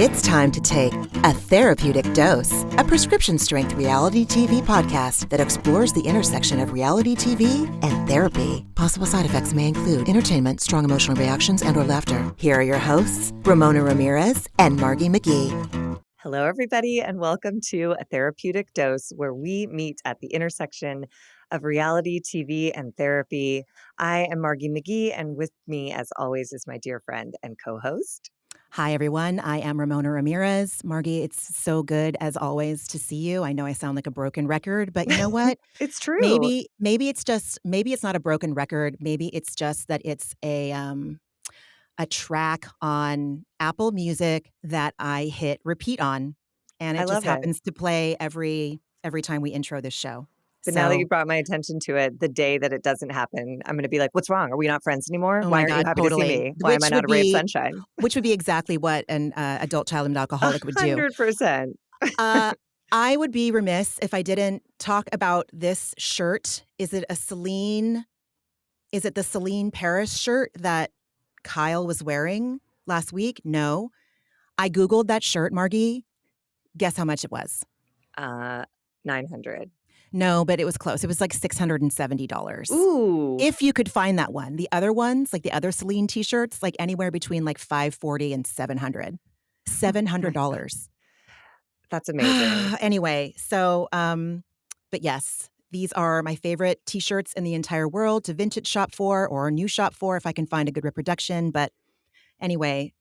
It's time to take A Therapeutic Dose, a prescription-strength reality TV podcast that explores the intersection of reality TV and therapy. Possible side effects may include entertainment, strong emotional reactions, and/or laughter. Here are your hosts, Ramona Ramirez and Margee McGee. Hello, everybody, and welcome to A Therapeutic Dose, where we meet at the intersection of reality TV and therapy. I am Margee McGee, and with me, as always, is my dear friend and co-host. Hi, everyone. I am Ramona Ramirez. Margee, it's so good, as always, to see you. I know I sound like a broken record, but you know what? It's true. Maybe it's not a broken record. Maybe it's just that it's a track on Apple Music that I hit repeat on, and I it love just it. happens to play every time we intro this show. But now that So, you brought my attention to it, the day that it doesn't happen, I'm going to be like, what's wrong? Are we not friends anymore? oh Why my aren't you God, happy to see totally. me? Why am I not a ray of sunshine? Which would be exactly what an adult child and alcoholic would do. 100%. I would be remiss if I didn't talk about this shirt. Is it the Celine Paris shirt that Kyle was wearing last week? No. I Googled that shirt, Margee. Guess how much it was? 900. No, but it was close. It was like $670. Ooh. If you could find that one. The other ones, like the other Celine t-shirts, like anywhere between like $540 and $700. $700. That's amazing. Anyway, so, but yes, these are my favorite t-shirts in the entire world to vintage shop for or new shop for if I can find a good reproduction. But anyway,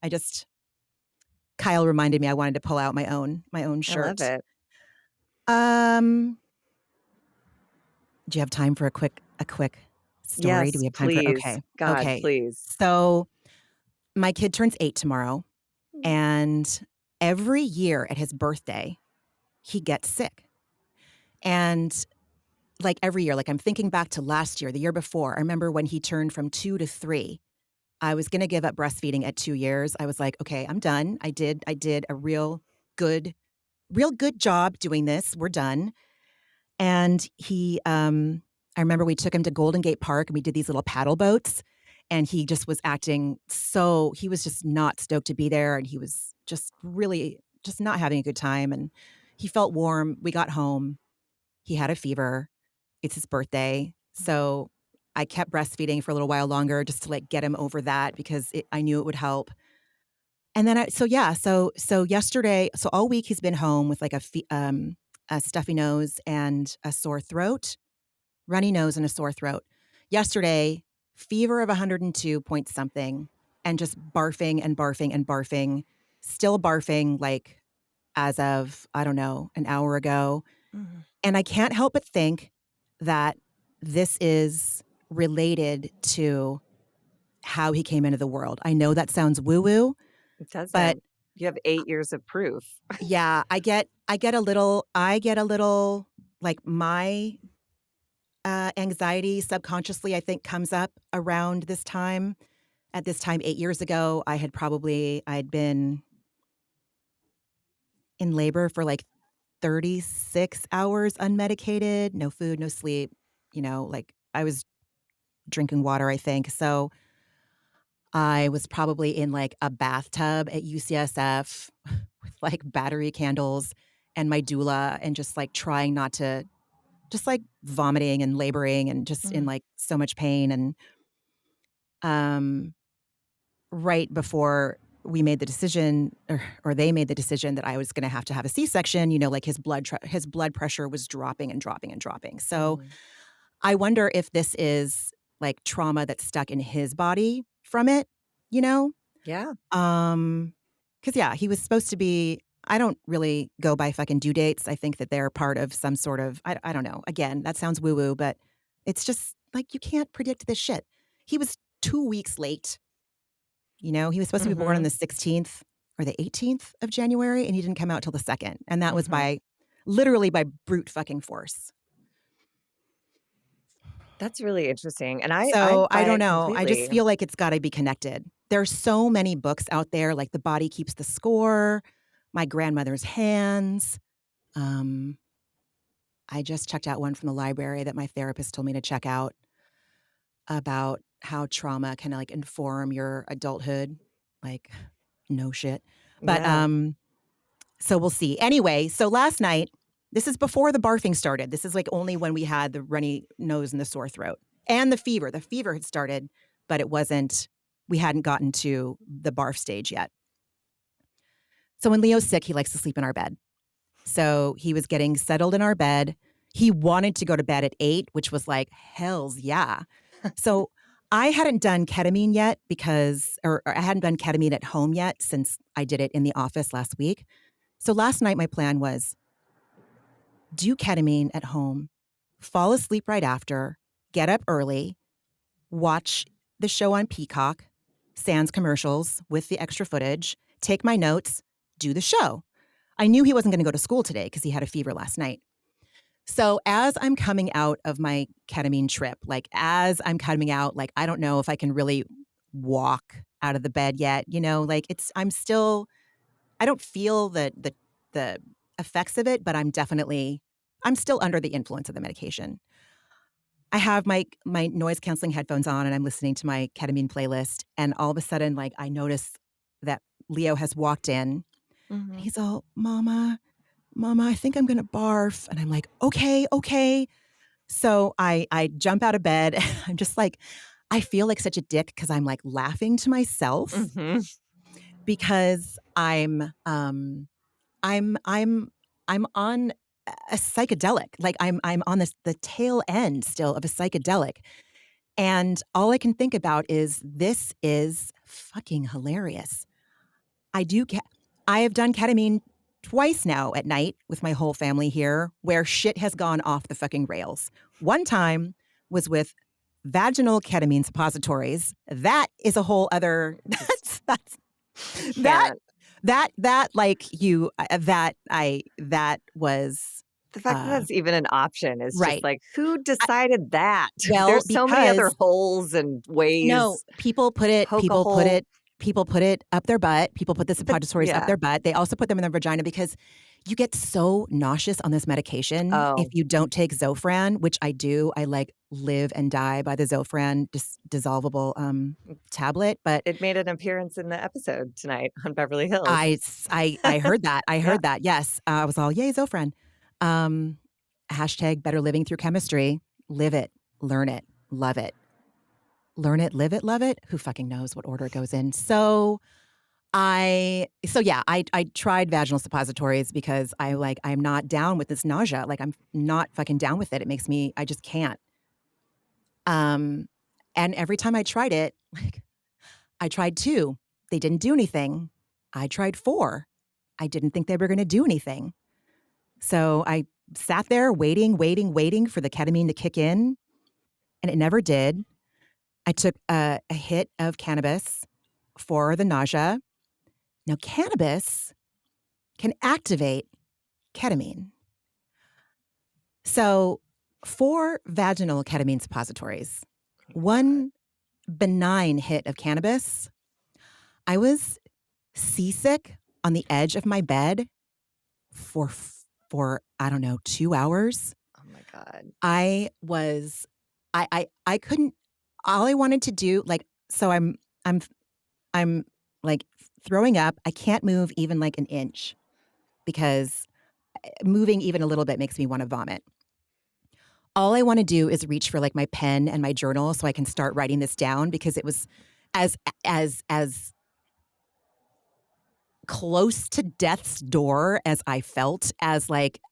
Kyle reminded me I wanted to pull out my own shirt. I love it. Do you have time for a quick story? Yes, Do we have time please. for okay. God, Okay. please. So my kid turns 8 tomorrow, Mm. and every year at his birthday, he gets sick. And like every year, like I'm thinking back to last year, the year before, I remember when he turned from 2 to 3, I was going to give up breastfeeding at 2 years. I was like, okay, I'm done. I did a real good job doing this. We're done. And I remember we took him to Golden Gate Park and we did these little paddle boats, and he just was he was just not stoked to be there. And he was just really just not having a good time. And he felt warm. We got home. He had a fever. It's his birthday. So I kept breastfeeding for a little while longer just to like get him over that because I knew it would help. And then so yesterday, so all week he's been home with like a stuffy nose and a sore throat, runny nose and a sore throat. Yesterday, fever of 102 point something and just barfing and barfing and barfing, still barfing like as of, I don't know, an hour ago. Mm. And I can't help but think that this is related to how he came into the world. I know that sounds woo-woo, It doesn't. but you have 8 years of proof. yeah, I get a little like my anxiety subconsciously, I think, comes up around this time. At this time 8 years ago, I'd been in labor for like 36 hours unmedicated, no food, no sleep, like I was drinking water, I think. So I was probably in like a bathtub at UCSF with like battery candles and my doula and just like trying not to, just like vomiting and laboring and just in like so much pain. And right before we made the decision or they made the decision that I was going to have a C-section, like his blood pressure was dropping and dropping and dropping. So I wonder if this is like trauma that's stuck in his body from it, Yeah. Because yeah, he was supposed to be. I don't really go by fucking due dates. I think that they're part of some sort of. I don't know. Again, that sounds woo woo, but it's just like you can't predict this shit. He was 2 weeks late. He was supposed to be born on the 16th or the 18th of January, and he didn't come out till the 2nd, and that was literally by brute fucking force. That's really interesting. And I don't know. Completely. I just feel like it's got to be connected. There's so many books out there, like The Body Keeps the Score, My Grandmother's Hands. I just checked out one from the library that my therapist told me to check out about how trauma can like inform your adulthood. Like, no shit. But Yeah. so we'll see. Anyway, so last night, this is before the barfing started. This is like only when we had the runny nose and the sore throat and the fever. The fever had started, but we hadn't gotten to the barf stage yet. So when Leo's sick, he likes to sleep in our bed. So he was getting settled in our bed. He wanted to go to bed at 8, which was like, hells yeah. So I hadn't done ketamine yet or I hadn't done ketamine at home yet since I did it in the office last week. So last night, my plan was do ketamine at home, fall asleep right after, get up early, watch the show on Peacock, sans commercials with the extra footage, take my notes, do the show. I knew he wasn't going to go to school today because he had a fever last night. So as I'm coming out of my ketamine trip, as I'm coming out, I don't know if I can really walk out of the bed yet. I don't feel the effects of it, but I'm still under the influence of the medication. I have my noise canceling headphones on and I'm listening to my ketamine playlist. And all of a sudden, I notice that Leo has walked in and Mhm. he's all, Mama, I think I'm going to barf. And I'm like, okay. So I jump out of bed. And I'm just I feel like such a dick because I'm laughing to myself Mhm. because I'm on a psychedelic. I'm on the tail end still of a psychedelic. And all I can think about is this is fucking hilarious. I do I have done ketamine twice now at night with my whole family here where shit has gone off the fucking rails. One time was with vaginal ketamine suppositories. That is a whole other Just that's that can't. that was The fact that uh that's even an option is just right. like, who I, decided that? well, There's so many other because holes and no, ways. Poke a hole. people put it up their butt. People put the But suppositories up yeah. their butt. They also put them in their vagina because you get so nauseous on this medication if Oh, you don't take Zofran, which I do. I live and die by the Zofran dissolvable tablet. But it made an appearance in the episode tonight on Beverly Hills. I heard that. I Yeah. heard that. Yes, I was all yay Zofran. Um, hashtag better living through chemistry. Live it, learn it, love it. Learn it, live it, love it. Who fucking knows what order it goes in? I tried vaginal suppositories because I'm not down with this nausea. I'm not fucking down with it. It makes me I just can't. Um and every time I tried it, I tried 2. They didn't do anything. I tried 4. I didn't think they were going to do anything. So I sat there waiting for the ketamine to kick in, and it never did. I took a hit of cannabis for the nausea. Now, cannabis can activate ketamine. So, for vaginal ketamine suppositories, Oh my God. one benign hit of cannabis, I was seasick on the edge of my bed for I don't know, 2 hours. Oh my God. I was I couldn't all I wanted to do so I'm I'm throwing up. I can't move even an inch because moving even a little bit makes me want to vomit. All I want to do is reach for my pen and my journal so I can start writing this down because it was as as close to death's door as I felt as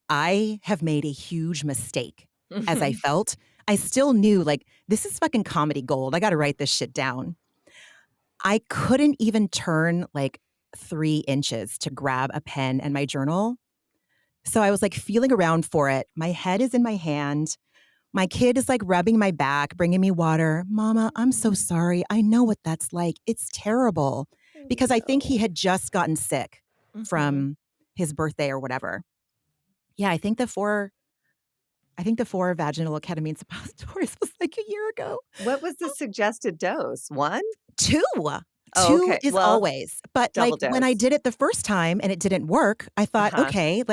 I have made a huge mistake as I felt. I still knew this is fucking comedy gold. I got to write this shit down. I couldn't even turn 3 inches to grab a pen and my journal. So I was feeling around for it. My head is in my hand. My kid is rubbing my back, bringing me water. Mama, I'm so sorry. I know what that's like. It's terrible. Oh Because I think he no. had just gotten sick Mhm. from his birthday or whatever. Yeah, I think the four vaginal ketamine suppositories was a year ago. What was the suggested dose? 1? 2. Oh, 2 okay. is Well, always. But double when I dose. did it the first time and it didn't work, I thought, Uh-huh. okay,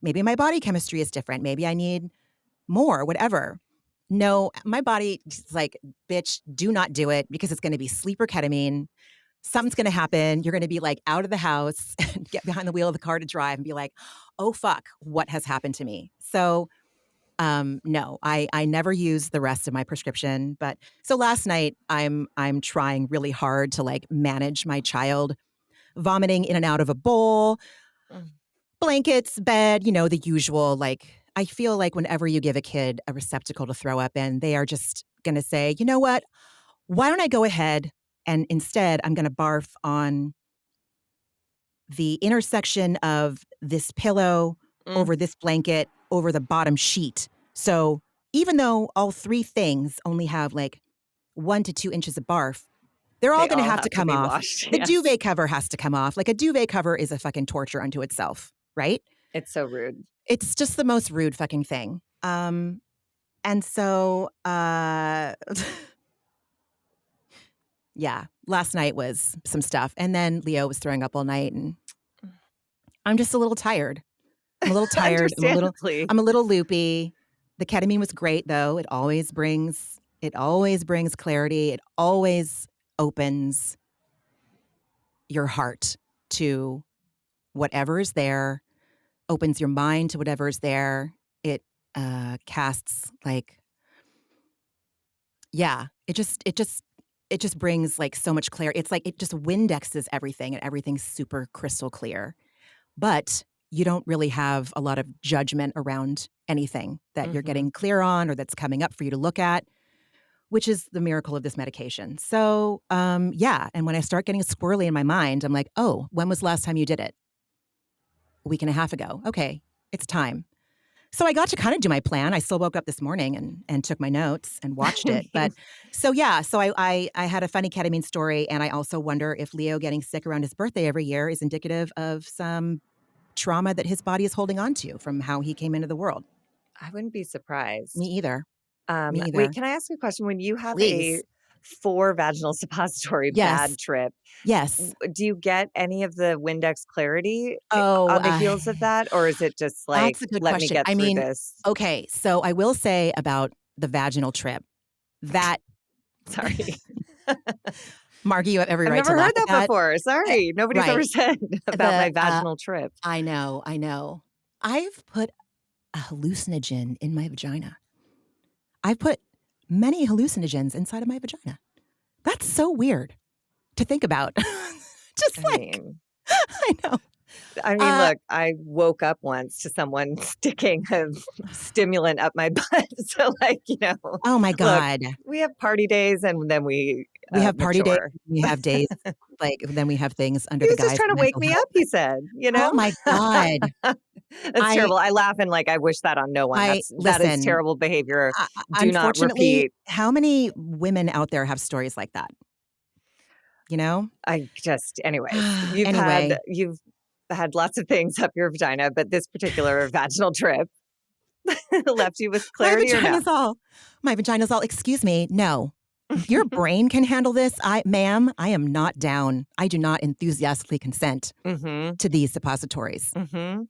maybe my body chemistry is different. Maybe I need more, whatever. No, my body is bitch, do not do it because it's going to be sleeper ketamine. Something's going to happen. You're going to be like out of the house and get behind the wheel of the car to drive and be like, oh, fuck, what has happened to me? So, no, I never use the rest of my prescription. But so last night, I'm trying really hard to like manage my child vomiting in and out of a bowl, Mm. blankets, bed, the usual. Like, I feel like whenever you give a kid a receptacle to throw up in, they are just going to say, you know what? Why don't I go ahead and instead I'm going to barf on the intersection of this pillow Mm. over this blanket over the bottom sheet. So even though all three things only have like 1 to 2 inches of barf, they're all They going to all have to have to come be off. washed. The Yes. duvet cover has to come off. Like a duvet cover is a fucking torture unto itself, right? It's so rude. It's just the most rude fucking thing. And so, yeah, last night was some stuff. And then Leo was throwing up all night and I'm just a little tired. I'm a little tired. Understandably. I'm a little loopy. The ketamine was great though. It always brings clarity. It always opens your heart to whatever is there, opens your mind to whatever is there. It casts like, yeah, it just brings like so much clarity. It's like it just Windexes everything and everything's super crystal clear. But you don't really have a lot of judgment around anything that you're Mhm. getting clear on or that's coming up for you to look at, which is the miracle of this medication. So, yeah. And when I start getting squirrely in my mind, I'm like, oh, when was the last time you did it? A week and a half ago. Okay, it's time. So I got to kind of do my plan. I still woke up this morning and took my notes and watched I it. But mean, so yeah, so I had a funny ketamine story, and I also wonder if Leo getting sick around his birthday every year is indicative of some trauma that his body is holding on to from how he came into the world. I wouldn't be Me surprised. either. Me Wait, either. can I ask you a question? When you have a Please. 4 vaginal suppository Yes. bad trip, Yes. do you get any of the Windex clarity Oh, on the heels of that? Or is it just like, that's a good "Let me question. get I through mean, this"? okay, so I will say about the vaginal trip that Sorry. Margie, you have every I've right to never laugh heard at that that. before. Eh, Sorry. Nobody's ever right. said about The my vaginal trip. I know, I know. I've put a hallucinogen in my vagina. I've put many hallucinogens inside of my vagina. That's so weird to think about. Just I like, mean I know. I mean, Uh, look, I woke up once to someone sticking a stimulant up my butt. So, like, oh my look, God. we have party days and then we We have party days, mature. we have days, like, then we have things under He the was just guise trying of to wake mental me health. up, he said. Oh my God. That's I terrible. I laugh and like I wish that on no one. That is listen, terrible behavior. Do not unfortunately, repeat. how many women out there have stories like that? You know? I just anyways, Anyway, you've had lots of things up your vagina, but this particular vaginal trip left you with my clarity or no? vagina's all my vagina's all, "Excuse me, no. Your brain can handle this. Ma'am, I am not down. I do not enthusiastically consent Mhm. to these suppositories." Mhm.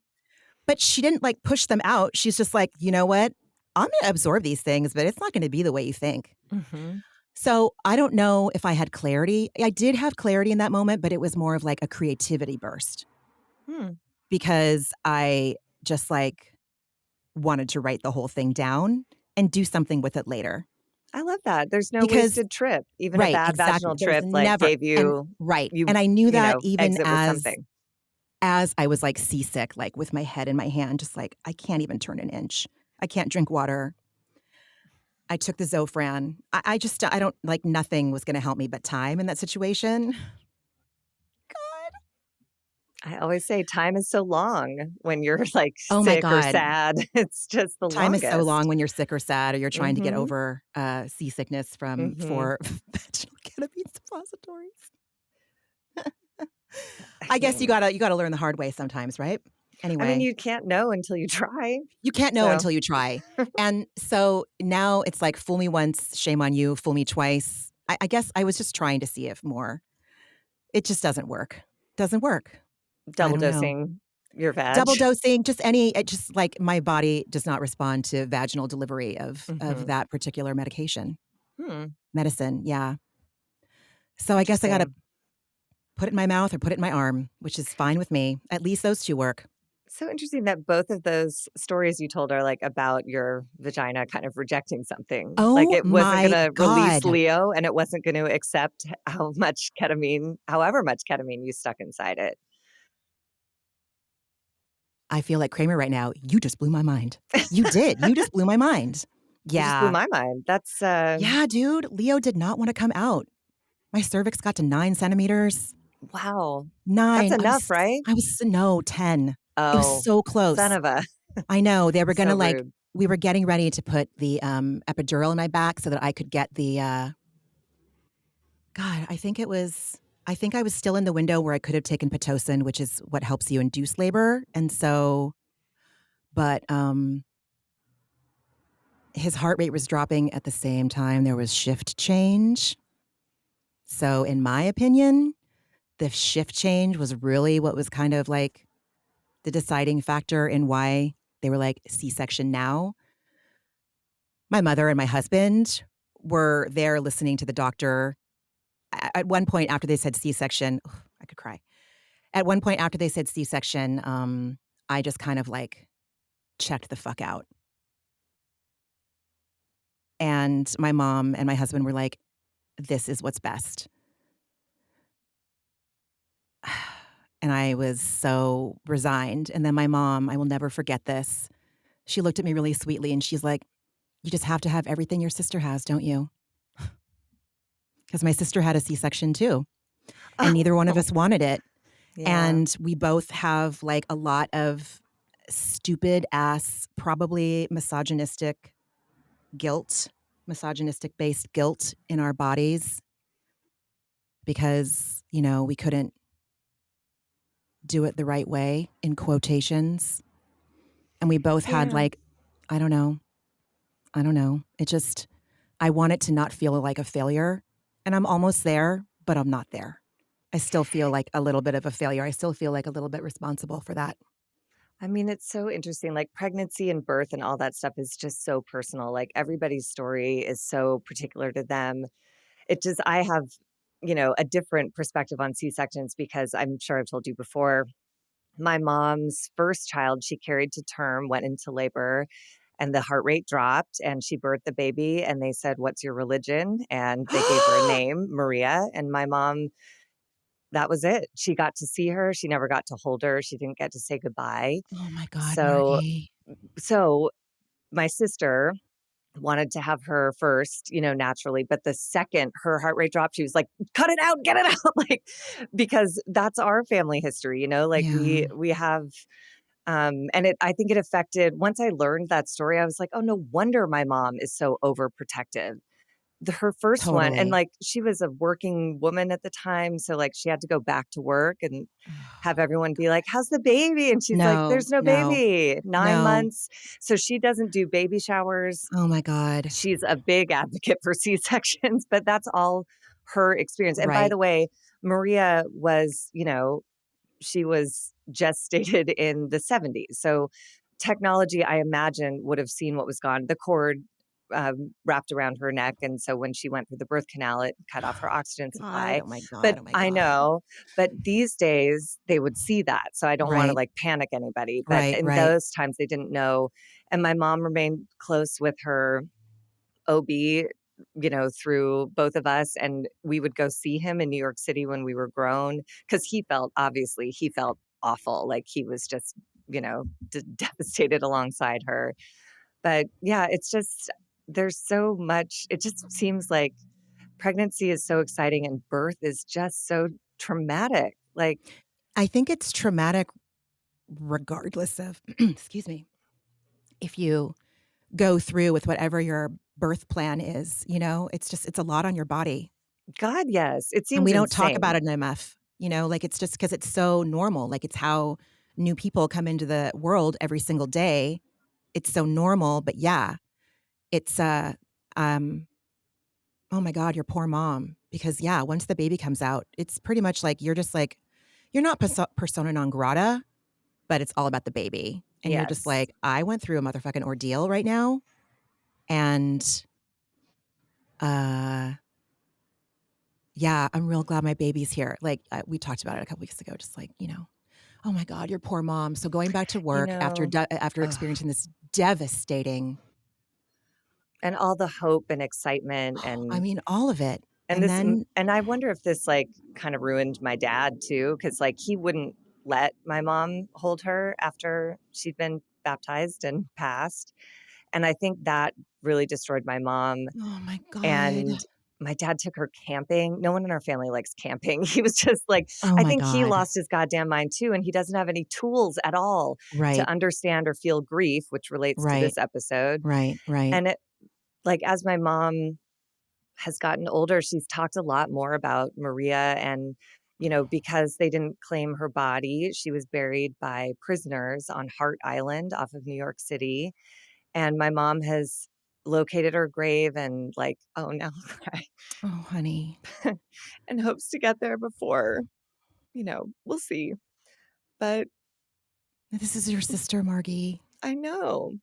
But she didn't, like, push them out. She's just like, "You know what? I'm gonna absorb these things, but it's not gonna be the way you think." Mhm. So, I don't know if I had clarity. I did have clarity in that moment, but it was more of, like, a creativity burst Hmm. because I just, like, wanted to write the whole thing down and do something with it later. I love that. There's no Because wasted trip. Even a right, bad exactly. vaginal There's trip, like, never gave and you right, you and I knew you that know, even exit with as something. I was, like, seasick, like, with my head in my hand, just like, "I can't even turn an inch. I can't drink water." I took the Zofran. I just I don't like, nothing was gonna help me but time in that situation. God. I always say time is so long when you're, like, Oh my sick or god. sad. It's just the Time is so longest. long when you're sick or sad or you're trying to get Mhm. over, seasickness from Mhm. 4 vaginal ketamine suppositories. I I guess mean you gotta learn the hard way sometimes, right? I mean, Anyway. you can't know until you try. You can't know So until you try. And so now it's like, fool me once, shame on you, fool me twice. I guess I was just trying to see if more. It just doesn't work. Doesn't work. I double don't know. dosing your vag. Double dosing, just any it just like my body does not respond to vaginal delivery of Mhm. that particular Hmm. medicine, yeah. So I guess I gotta Interesting. put it in my mouth or put it in my arm, which is fine with me. At least those two work. So interesting that both of those stories you told are like about your vagina kind of rejecting something. Like Oh it wasn't going my to release God. Leo and it wasn't going to accept however much ketamine you stuck inside it. I feel like Kramer right now. You just blew my mind. You did. You just blew my mind. You just blew Yeah. my mind. That's Yeah, dude. Leo did not want to come out. My cervix got to 9 centimeters. wow. That's 9. enough, right? No, 10. It was Oh, so son close. of a I know. They were so gonna rude. we were getting ready to put the epidural in my back so that I could get the God, I think I was still in the window where I could have taken Pitocin, which is what helps you induce labor. And so, but his heart rate was dropping at the same time there was shift change. So in my opinion, the shift change was really what was kind of like the deciding factor in why they were like C-section now. My mother and my husband were there listening to the doctor. At one point after they said C-section, I could cry. At one point after they said C-section, I just kind of like checked the fuck out. And my mom and my husband were like, this is what's best. And I was so resigned. And then my mom, I will never forget this. She looked at me really sweetly and she's like, you just have to have everything your sister has, don't you? Because my sister had a C-section too. And neither one of Oh, us wanted it. yeah. And we both have like a lot of stupid ass, probably misogynistic based guilt in our bodies because, you know, we couldn't do it the right way in quotations. And we both had Yeah. like, I don't know. I don't know. It just, I want it to not feel like a failure. And I'm almost there, but I'm not there. I still feel like a little bit of a failure. I still feel like a little bit responsible for that. I mean, it's so interesting. Like pregnancy and birth and all that stuff is just so personal. Like everybody's story is so particular to them. I have, a different perspective on C-sections because I'm sure I've told you before. My mom's first child, she carried to term, went into labor, and the heart rate dropped and she birthed the baby. And they said, what's your religion? And they gave her a Oh name, Maria. And my mom, that was it. She got to see her. She never got to hold her. She didn't get to say goodbye. my God, So, Margie. so my sister wanted to have her first, naturally. But the second her heart rate dropped, she was like, cut it out, get it out. Like, because that's our family history, like Yeah, we have, and I think it affected, once I learned that story, I was like, oh, no wonder my mom is so overprotective. Her first one, and totally. like she was a working woman at the time. So like she had to go back to work and have Oh my everyone be like, God. how's the baby? And she's like, No, there's no no, baby, 9 no. months. So she doesn't do baby showers. Oh my God. She's a big advocate for C-sections, but that's all her experience. And by Right. the way, Maria was, she was gestated in the 70s. So technology, I imagine, would have seen what was gone. The cord wrapped around her neck. And so when she went through the birth canal, it cut off her oxygen God, supply. oh my But God, oh my I God. know, but these days they would see that. So I don't want to Right, like panic anybody. But right, in right. those times, they didn't know. And my mom remained close with her OB, through both of us. And we would go see him in New York City when we were grown because he felt awful. Like he was just, devastated alongside her. But yeah, it's just, there's so much, it just seems like pregnancy is so exciting and birth is just so traumatic. Like, I think it's traumatic regardless of, excuse me, if you go through with whatever your birth plan is, you know, it's a lot on your body. God, yes, it And seems we don't talk insane. about it enough, you know, like it's just because it's so normal. Like it's how new people come into the world every single day. It's so normal, but yeah, it's um oh my God, your poor mom. Because yeah, once the baby comes out, it's pretty much like you're just like you're not persona non grata, but it's all about the baby. And you're just Yes. like, I went through a motherfucking ordeal right now. And uh Yeah, I'm real glad my baby's here. Like, we talked about it a couple weeks ago, just like, oh my God, your poor mom. So going back to You work after know, after ugh, experiencing this devastating, and all the hope and excitement I and mean, all of it. and And this then, and I wonder if this, like, kind of ruined my dad too, because like, he wouldn't let my mom hold her after she'd been baptized and passed, and I think that really destroyed my mom. oh my God. And my dad took her camping. No one in our family likes camping. He was just like, Oh I my think he God. lost his goddamn mind too. And he doesn't have any tools at all to Right, understand or feel grief, which relates to right, this episode. right, right. And it, like, as my mom has gotten older, she's talked a lot more about Maria. And, because they didn't claim her body, she was buried by prisoners on Hart Island off of New York City. And my mom has located her grave and, like, oh, now I'll cry. Oh, honey. And hopes to get there before, we'll see. But This is your sister, Margie. I know,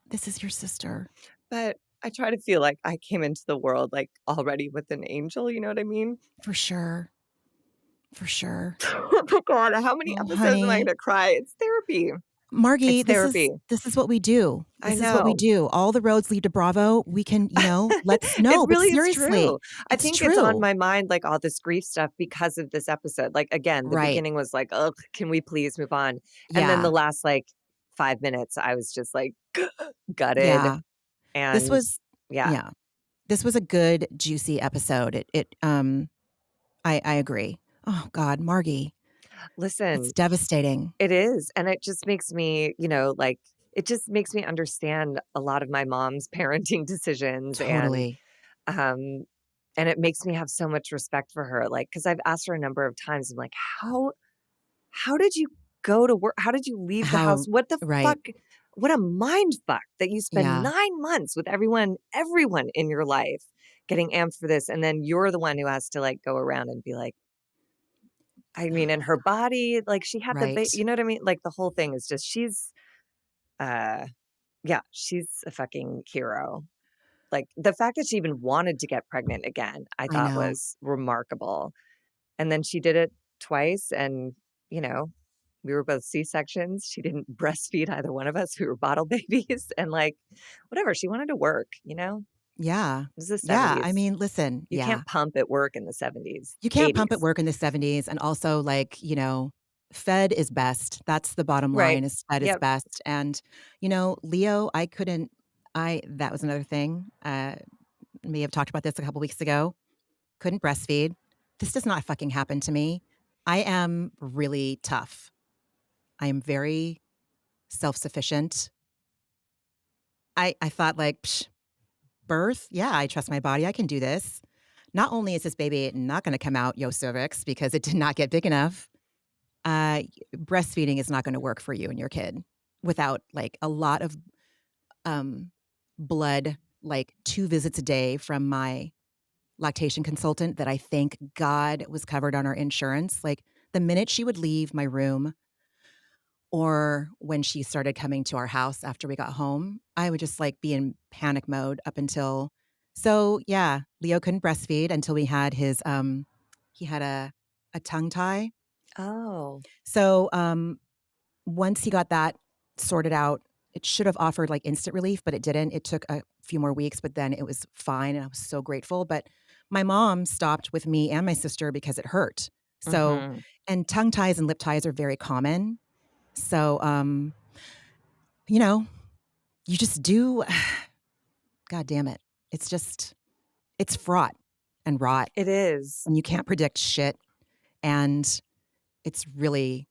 This is your sister. but I try to feel like I came into the world, like, already with an angel, you know what I mean? For sure. For sure. Oh my God, how many Oh, episodes am I honey. gonna cry? It's therapy. Margie, It's this is therapy. this is what we do. I This is what we know. do. All the roads lead to Bravo. We can, let's It no, but really is seriously, true. I it's think it's on true. my mind, like, all this grief stuff because of this episode. Like, again, the Right. beginning was like, "Oh, can we please move on?" And then the Yeah. last, like, 5 minutes, I was just, like, gutted, Yeah. This and was yeah. yeah. This was a good juicy episode. I agree. Oh God, Margie. That's Listen, devastating. it is, and it just makes me, like, it just makes me understand a lot of my mom's parenting decisions, Totally. um, and it makes me have so much respect for her, like, because 'cause I've asked her a number of times, I'm like, "How did you go to work? How did you leave the house? How What the right. fuck? What a mind fuck that you spend Yeah. 9 months with everyone in your life getting amped for this, and then you're the one who has to, like, go around and be like, I mean, in her body, like, she had Right. you know what I mean? Like, the whole thing is just uh yeah, she's a fucking hero. Like, the fact that she even wanted to get pregnant again, I I thought know. was remarkable. And then she did it twice, and, you know, we were both C-sections. She didn't breastfeed either one of us. We were bottle babies, and, like, whatever, she wanted to work, you know? Yeah. It was the Yeah. I 70s. mean, listen, You yeah. can't pump at work in the 70s, You can't pump at 80s. work in the 70s, and also, like, fed is best. That's the bottom Right. line is fed is Yep. best, and, Leo, I that was another thing, may have talked about this a couple weeks ago, couldn't breastfeed. This does not fucking happen to me. I am really tough. I am very self-sufficient. I thought, like, "Psh, birth? Yeah, I trust my body, I can do this." Not only is this baby not gonna come out yo cervix because it did not get big enough, uh, breastfeeding is not gonna work for you and your kid without, like, a lot of, um, blood, like, 2 visits a day from my lactation consultant that I thank God was covered on our insurance. Like, the minute she would leave my room or when she started coming to our house after we got home, I would just, like, be in panic mode up until so, yeah, Leo couldn't breastfeed until we had he had a tongue tie. Oh. So, once he got that sorted out, it should have offered, like, instant relief, but it didn't. It took a few more weeks, but then it was fine, and I was so grateful, but my mom stopped with me and my sister because it hurt. So Mhm. and tongue ties and lip ties are very common. So, you know, you just do God damn it. It's just it's fraught and rot, It is. and you can't predict shit, and it's really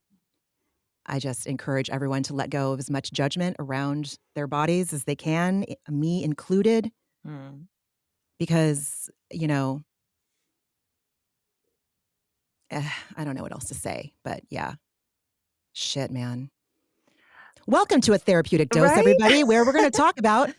I just encourage everyone to let go of as much judgment around their bodies as they can, me included, Mm. because, I don't know what else to say, but yeah, shit, man. Welcome to A Therapeutic Dose, Right? everybody, where we're gonna talk about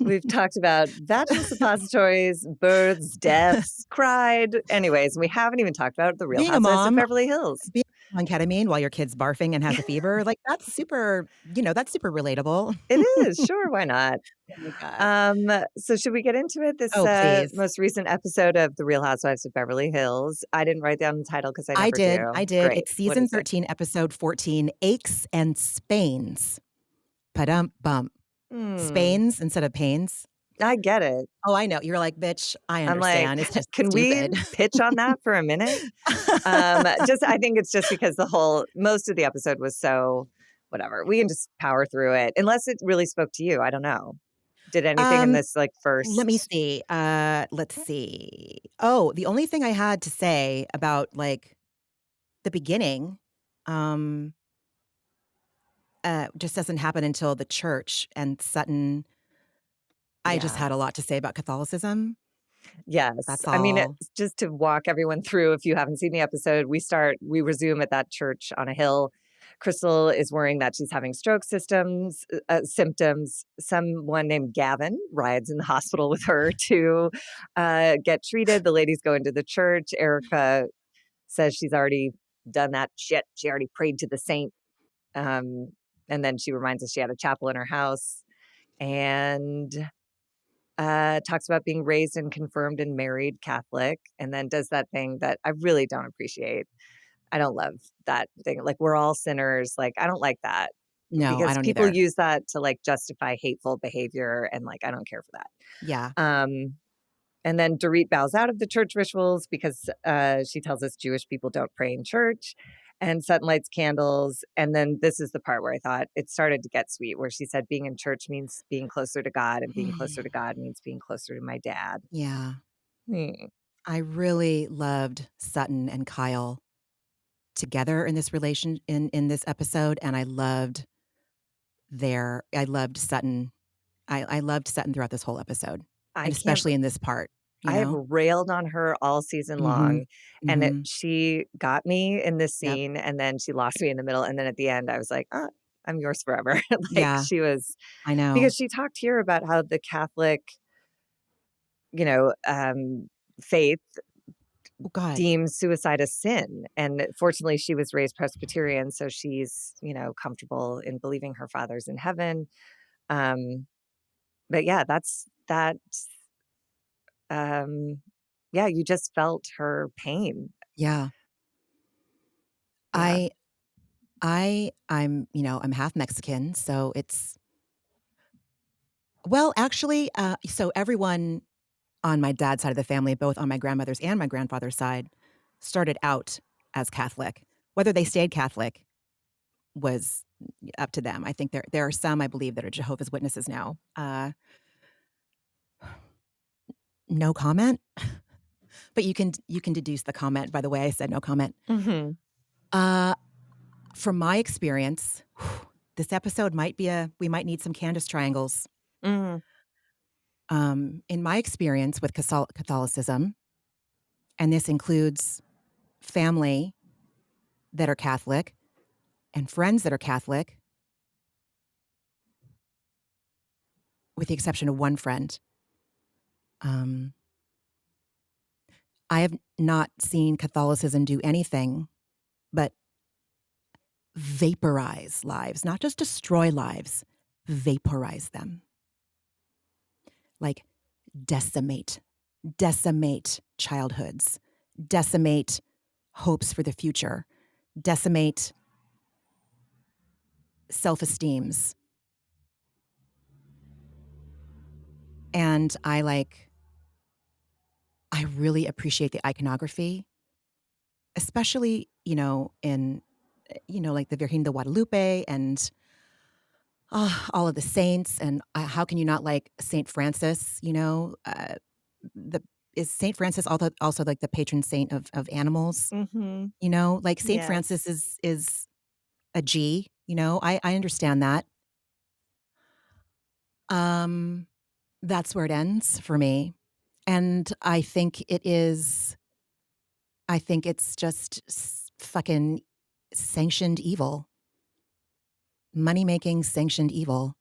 We've talked about vaginal suppositories, births, deaths, cried. Anyways, we haven't even talked about The Real being a Housewives of mom, Beverly Hills. on ketamine while your kid's barfing and has a fever, like, that's super that's super relatable. It is, sure, why not? Oh my god. So should we get into it? This Oh, please. most recent episode of The Real Housewives of Beverly Hills. I didn't write down the title because I I never did, do. I did. Great. It's What season is it? 13, episode 14, Aches and Spains. Bump. Hmm. Spains instead of pains. I get it. Oh, I know. You're like, "Bitch, I I'm like, understand. It's just can we stupid." pitch on that for a minute? Just I think it's just because most of the episode was so whatever. We can just power through it unless it really spoke to you. I don't know. Did anything in Um, this like Let me first? see. Let's see. Oh, the only thing I had to say about, like, the beginning, um, just doesn't happen until the church and Sutton. I just Yeah. had a lot to say about Catholicism. Yes. That's I mean, all. just to walk everyone through, if you haven't seen the episode, we resume at that church on a hill. Crystal is worrying that she's having symptoms. Someone named Gavin rides in the hospital with her to get treated. The ladies go into the church. Erica says she's already done that shit. She already prayed to the saint. Um, and then she reminds us she had a chapel in her house. And talks about being raised and confirmed and married Catholic, and then does that thing that I really don't appreciate. I don't love that thing. Like, we're all sinners. Like, I don't like that No, I because don't people either. use that to like justify hateful behavior. And like, I don't care for that. Yeah. And then Dorit bows out of the church rituals because she tells us Jewish people don't pray in church. And Sutton lights candles. And then this is the part where I thought it started to get sweet, where she said, being in church means being closer to God, and being closer to God means being closer to my dad. Yeah. Hmm. I really loved Sutton and Kyle together in this in this episode, and I loved Sutton. I loved Sutton throughout this whole episode, I and can't especially in this part, you I have know? railed on her all season long, Mhm. and Mhm. she got me in this Yep. scene, and then she lost me in the middle, and then at the end, I was like, I'm yours forever." Like, Yeah, she was I know. because she talked here about how the Catholic, you know, faith Oh god. deems suicide a sin, and fortunately, she was raised Presbyterian, so she's, comfortable in believing her father's in heaven, um, but yeah, um yeah, you just felt her pain. Yeah. Yeah. I I'm half Mexican, so it's well, actually, so everyone on my dad's side of the family, both on my grandmother's and my grandfather's side, started out as Catholic. Whether they stayed Catholic was up to them. I think there are some, I believe, that are Jehovah's Witnesses now. No comment, but you can deduce the comment by the way I said no comment. Mhm. Uh, from my experience, this episode might be a we might need some Candace triangles. Mm. In my experience with Catholicism, and this includes family that are Catholic and friends that are Catholic, with the exception of one friend. Um, I have not seen Catholicism do anything but vaporize lives, not just destroy lives, vaporize them. Like decimate, decimate childhoods, decimate hopes for the future, decimate self-esteems. And I really appreciate the iconography, especially, in, like the Virgen de Guadalupe and all of the saints. And how can you not like Saint Francis? The is Saint Francis also like the patron saint of animals? Mhm. Like Saint Francis Yes. is a G. I understand that. Um, that's where it ends for me, and I think it is. I think it's just fucking sanctioned evil, money making sanctioned evil.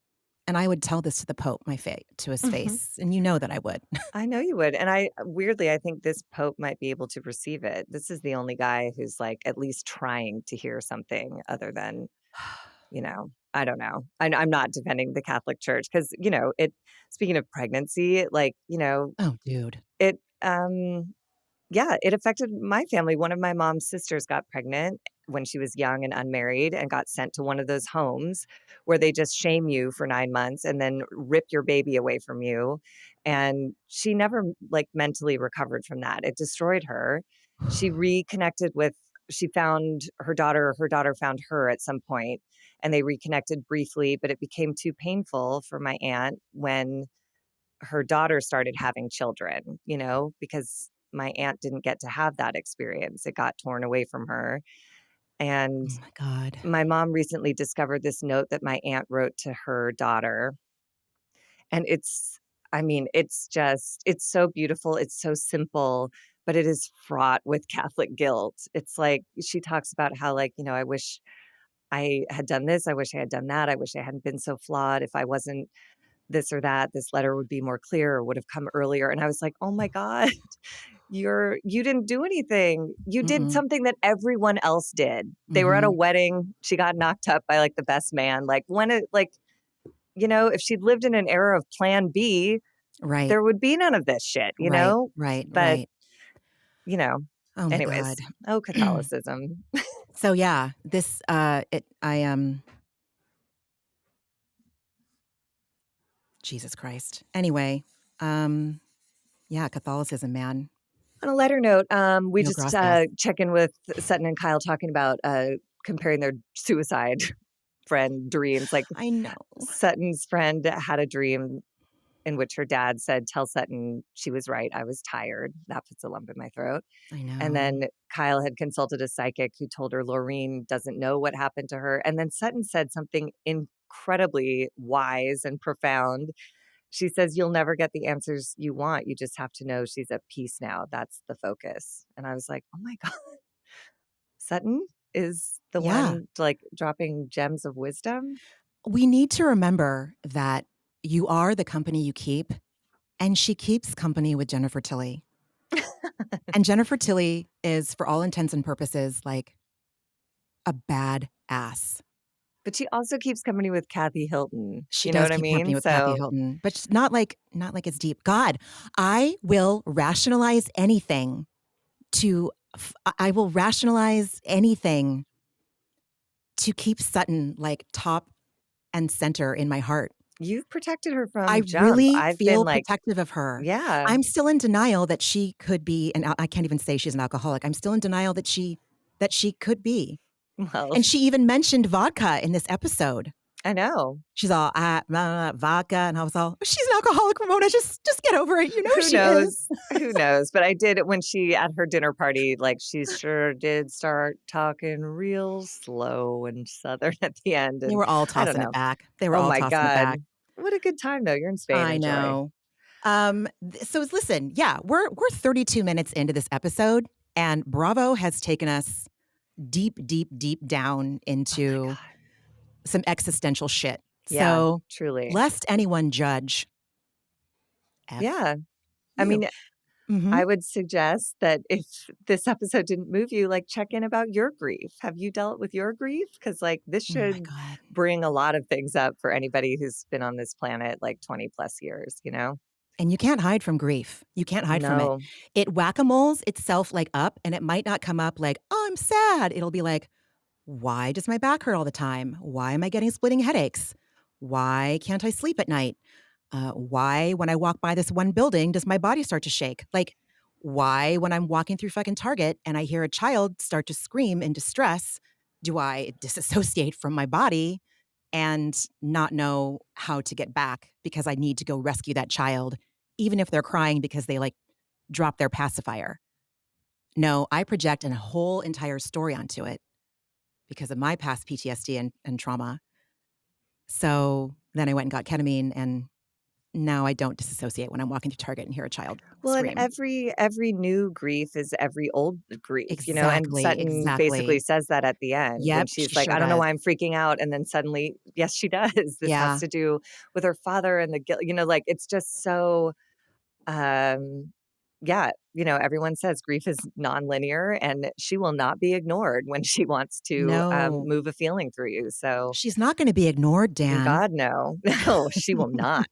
And I would tell this to the Pope, to his Mhm. face, and you know that I would. I know you would, and I weirdly, I think this pope might be able to receive it. This is the only guy who's, like, at least trying to hear something other than, I don't know. I'm not defending the Catholic Church because it speaking of pregnancy, like, Oh, dude. it, yeah, it affected my family. One of my mom's sisters got pregnant when she was young and unmarried and got sent to one of those homes where they just shame you for 9 months and then rip your baby away from you, and she never, like, mentally recovered from that. It destroyed her. She reconnected with she found her daughter found her at some point, and they reconnected briefly, but it became too painful for my aunt when her daughter started having children, because my aunt didn't get to have that experience. It got torn away from her. And Oh my god. my mom recently discovered this note that my aunt wrote to her daughter. And it's so beautiful. It's so simple, but it is fraught with Catholic guilt. It's like she talks about how, like, I wish I had done this. I wish I had done that. I wish I hadn't been so flawed. If I wasn't this or that, this letter would be more clear or would have come earlier. And I was like, "Oh my god, you didn't do anything. You did Mm-mm. something that everyone else did." They were at a Mhm. wedding. She got knocked up by, like, the best man. Like, if she'd lived in an era of plan B, Right. there would be none of this shit, you Right. know? Right. But, Right. you know, Oh my god. anyways, oh, Catholicism. So, yeah, this, Jesus Christ. Anyway, um, yeah, Catholicism, man. On a lighter note, we No, just gracias. check in with Sutton and Kyle talking about comparing their suicide friend dreams. Like, I know. Sutton's friend had a dream in which her dad said, "Tell Sutton she was right. I was tired." That puts a lump in my throat. I And know. then Kyle had consulted a psychic who told her Laureen doesn't know what happened to her. And then Sutton said something incredibly wise and profound. She says, "You'll never get the answers you want. You just have to know she's at peace now. That's the focus." And I was like, oh my God, Sutton is the Yeah. one, like, dropping gems of wisdom. We need to remember that you are the company you keep, and she keeps company with Jennifer Tilly. And Jennifer Tilly is, for all intents and purposes, like a bad ass. But she also keeps company with Kathy Hilton. She You know does what I keep mean? company with Kathy So, Hilton, but she's not like it's deep. God, I will rationalize anything I will rationalize anything to keep Sutton, like, top and center in my heart. you've protected her I from jump. really I've been feel like, protective of her. yeah, I'm still in denial that she could be I can't even say she's an alcoholic. I'm still in denial that she could be. well, And she even mentioned vodka in this episode. I know. She's all, blah, blah, blah, vodka," and I was all, "She's an alcoholic, Ramona, just get over it, you know Who she is." knows? Who knows? But I did when she at her dinner party, like, she sure did start talking real slow and Southern at the end, They and were all I don't tossing it know. back. They were Oh all my tossing it god. back. What a good time, though. You're in Spain, I enjoy. know. So listen, yeah, we're 32 minutes into this episode, and Bravo has taken us deep, deep, deep down Oh my into god. some existential shit. Yeah, So, truly. lest anyone judge, F Yeah. I you. mean, Mhm. I would suggest that if this episode didn't move you, like, check in about your grief. Have you dealt with your grief? Because, like, this Oh my should god. bring a lot of things up for anybody who's been on this planet, like, 20 plus years, you know? And you can't hide from grief. You can't hide from it. No. It whack-a-moles itself, like, up, and it might not come up like, "Oh, I'm sad." It'll be like, "Why does my back hurt all the time? Why am I getting splitting headaches? Why can't I sleep at night? Why, when I walk by this one building, does my body start to shake? Like, why, when I'm walking through fucking Target and I hear a child start to scream in distress, do I disassociate from my body and not know how to get back because I need to go rescue that child, even if they're crying because they, like, dropped their pacifier? No, I project a whole entire story onto it because of my past PTSD and trauma. So then I went and got ketamine, and now I don't disassociate when I'm walking through Target and hear a child Well, and scream. every new grief is every old grief, and Exactly, Sutton basically exactly. says that at the end when Yep, she's she like, sure "I don't know does. why I'm freaking out," and then suddenly, yes, she does. This has Yeah. to do with her father and the guilt, like, it's just so, um yeah, everyone says grief is nonlinear, and she will not be ignored when she wants to, No. move a feeling through you, so She's not gonna be ignored, Dan. God, no. No, she will not.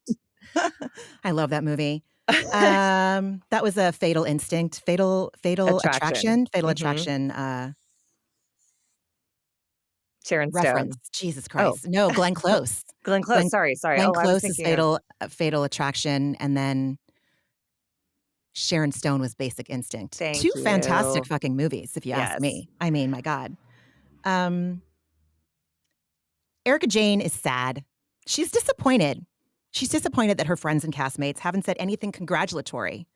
I love that movie. That was a Fatal Instinct, Fatal Attraction. Attraction? Fatal Mhm. Attraction, Sharon reference. Stone. Jesus Oh, Christ. No, Glenn Close. Glenn Close, Glenn sorry, sorry. Glenn Oh, I was Close is thinking of Fatal Attraction, and then Sharon Stone was Basic Instinct. thank 2 fantastic you. fucking movies, if you ask Yes. me. I mean, my god. Um, Erika Jayne is sad. She's disappointed. She's disappointed that her friends and castmates haven't said anything congratulatory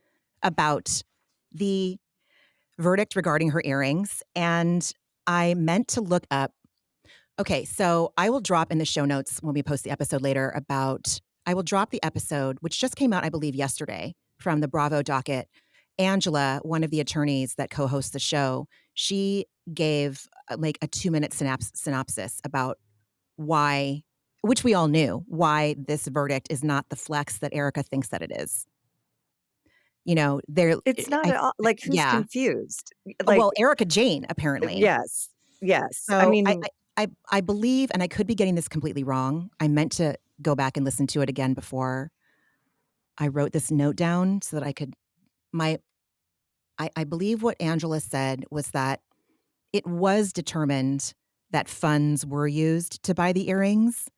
about the verdict regarding her earrings, and I meant to look up. Okay, so I will drop in the show notes when we post the episode later about I will drop the episode, which just came out, I believe, yesterday from the Bravo docket. Angela, one of the attorneys that co-hosts the show, she gave like a 2-minute synopsis about why, which we all knew, why this verdict is not the flex that Erika thinks that it is. There, It's not at all like, who's yeah. confused? Like, Well, Erika Jayne, apparently. yes, yes. I So mean, I believe, and I could be getting this completely wrong. I meant to go back and listen to it again before I wrote this note down so that I could my I believe what Angela said was that it was determined that funds were used to buy the earrings,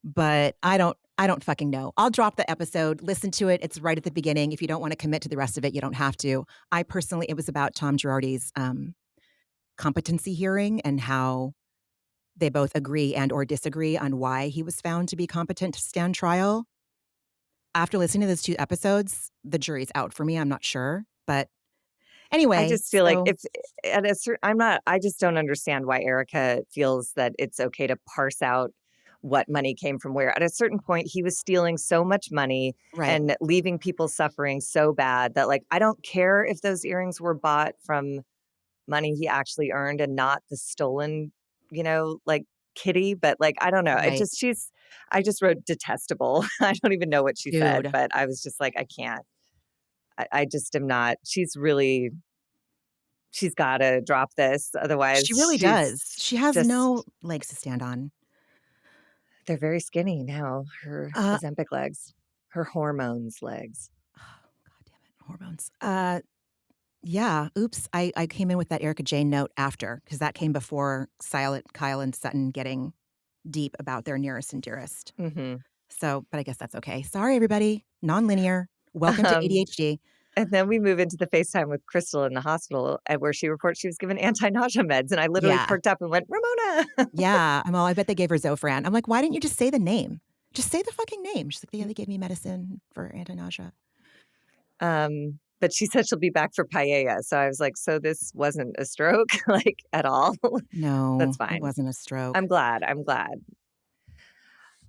but I don't fucking know. I'll drop the episode, listen to it. It's right at the beginning. If you don't want to commit to the rest of it, you don't have to. I personally, it was about Tom Girardi's competency hearing and how they both agree and or disagree on why he was found to be competent to stand trial. After listening to those 2 episodes, the jury's out for me, I'm not sure, but I anyway, just feel like so if at a certain I'm not I just don't understand why Erica feels that it's okay to parse out what money came from where. At a certain point, he was stealing so much money right, and leaving people suffering so bad that, like, I don't care if those earrings were bought from money he actually earned and not the stolen, like, kitty, but, like, I don't know. It right. just I just wrote detestable. I don't even know what she said, Dude, but I was just like, I can't. I just am not. She's gotta drop this, otherwise she really she's does. She has no just legs to stand on. they're very skinny now, her Uh, Ozempic legs, her hormones legs. God damn it, hormones. Yeah, oops, I came in with that Erika Jayne note after, because that came before Kyle and Sutton getting deep about their nearest and dearest. Mhm. So, but I guess that's okay. Sorry, everybody. Nonlinear. Welcome to Um, ADHD. and then we move into the FaceTime with Crystal in the hospital, and where she reports she was given anti-nausea meds, and I literally Yeah. perked up and went, "Ramona!" Yeah. I'm all, I bet they gave her Zofran. I'm like, why didn't you just say the name? Just say the fucking name. She's like, yeah, they gave me medicine for anti-nausea. But she said she'll be back for paella, so I was like, "So this wasn't a stroke, like, at all?" No, That's it fine. wasn't a stroke. I'm glad.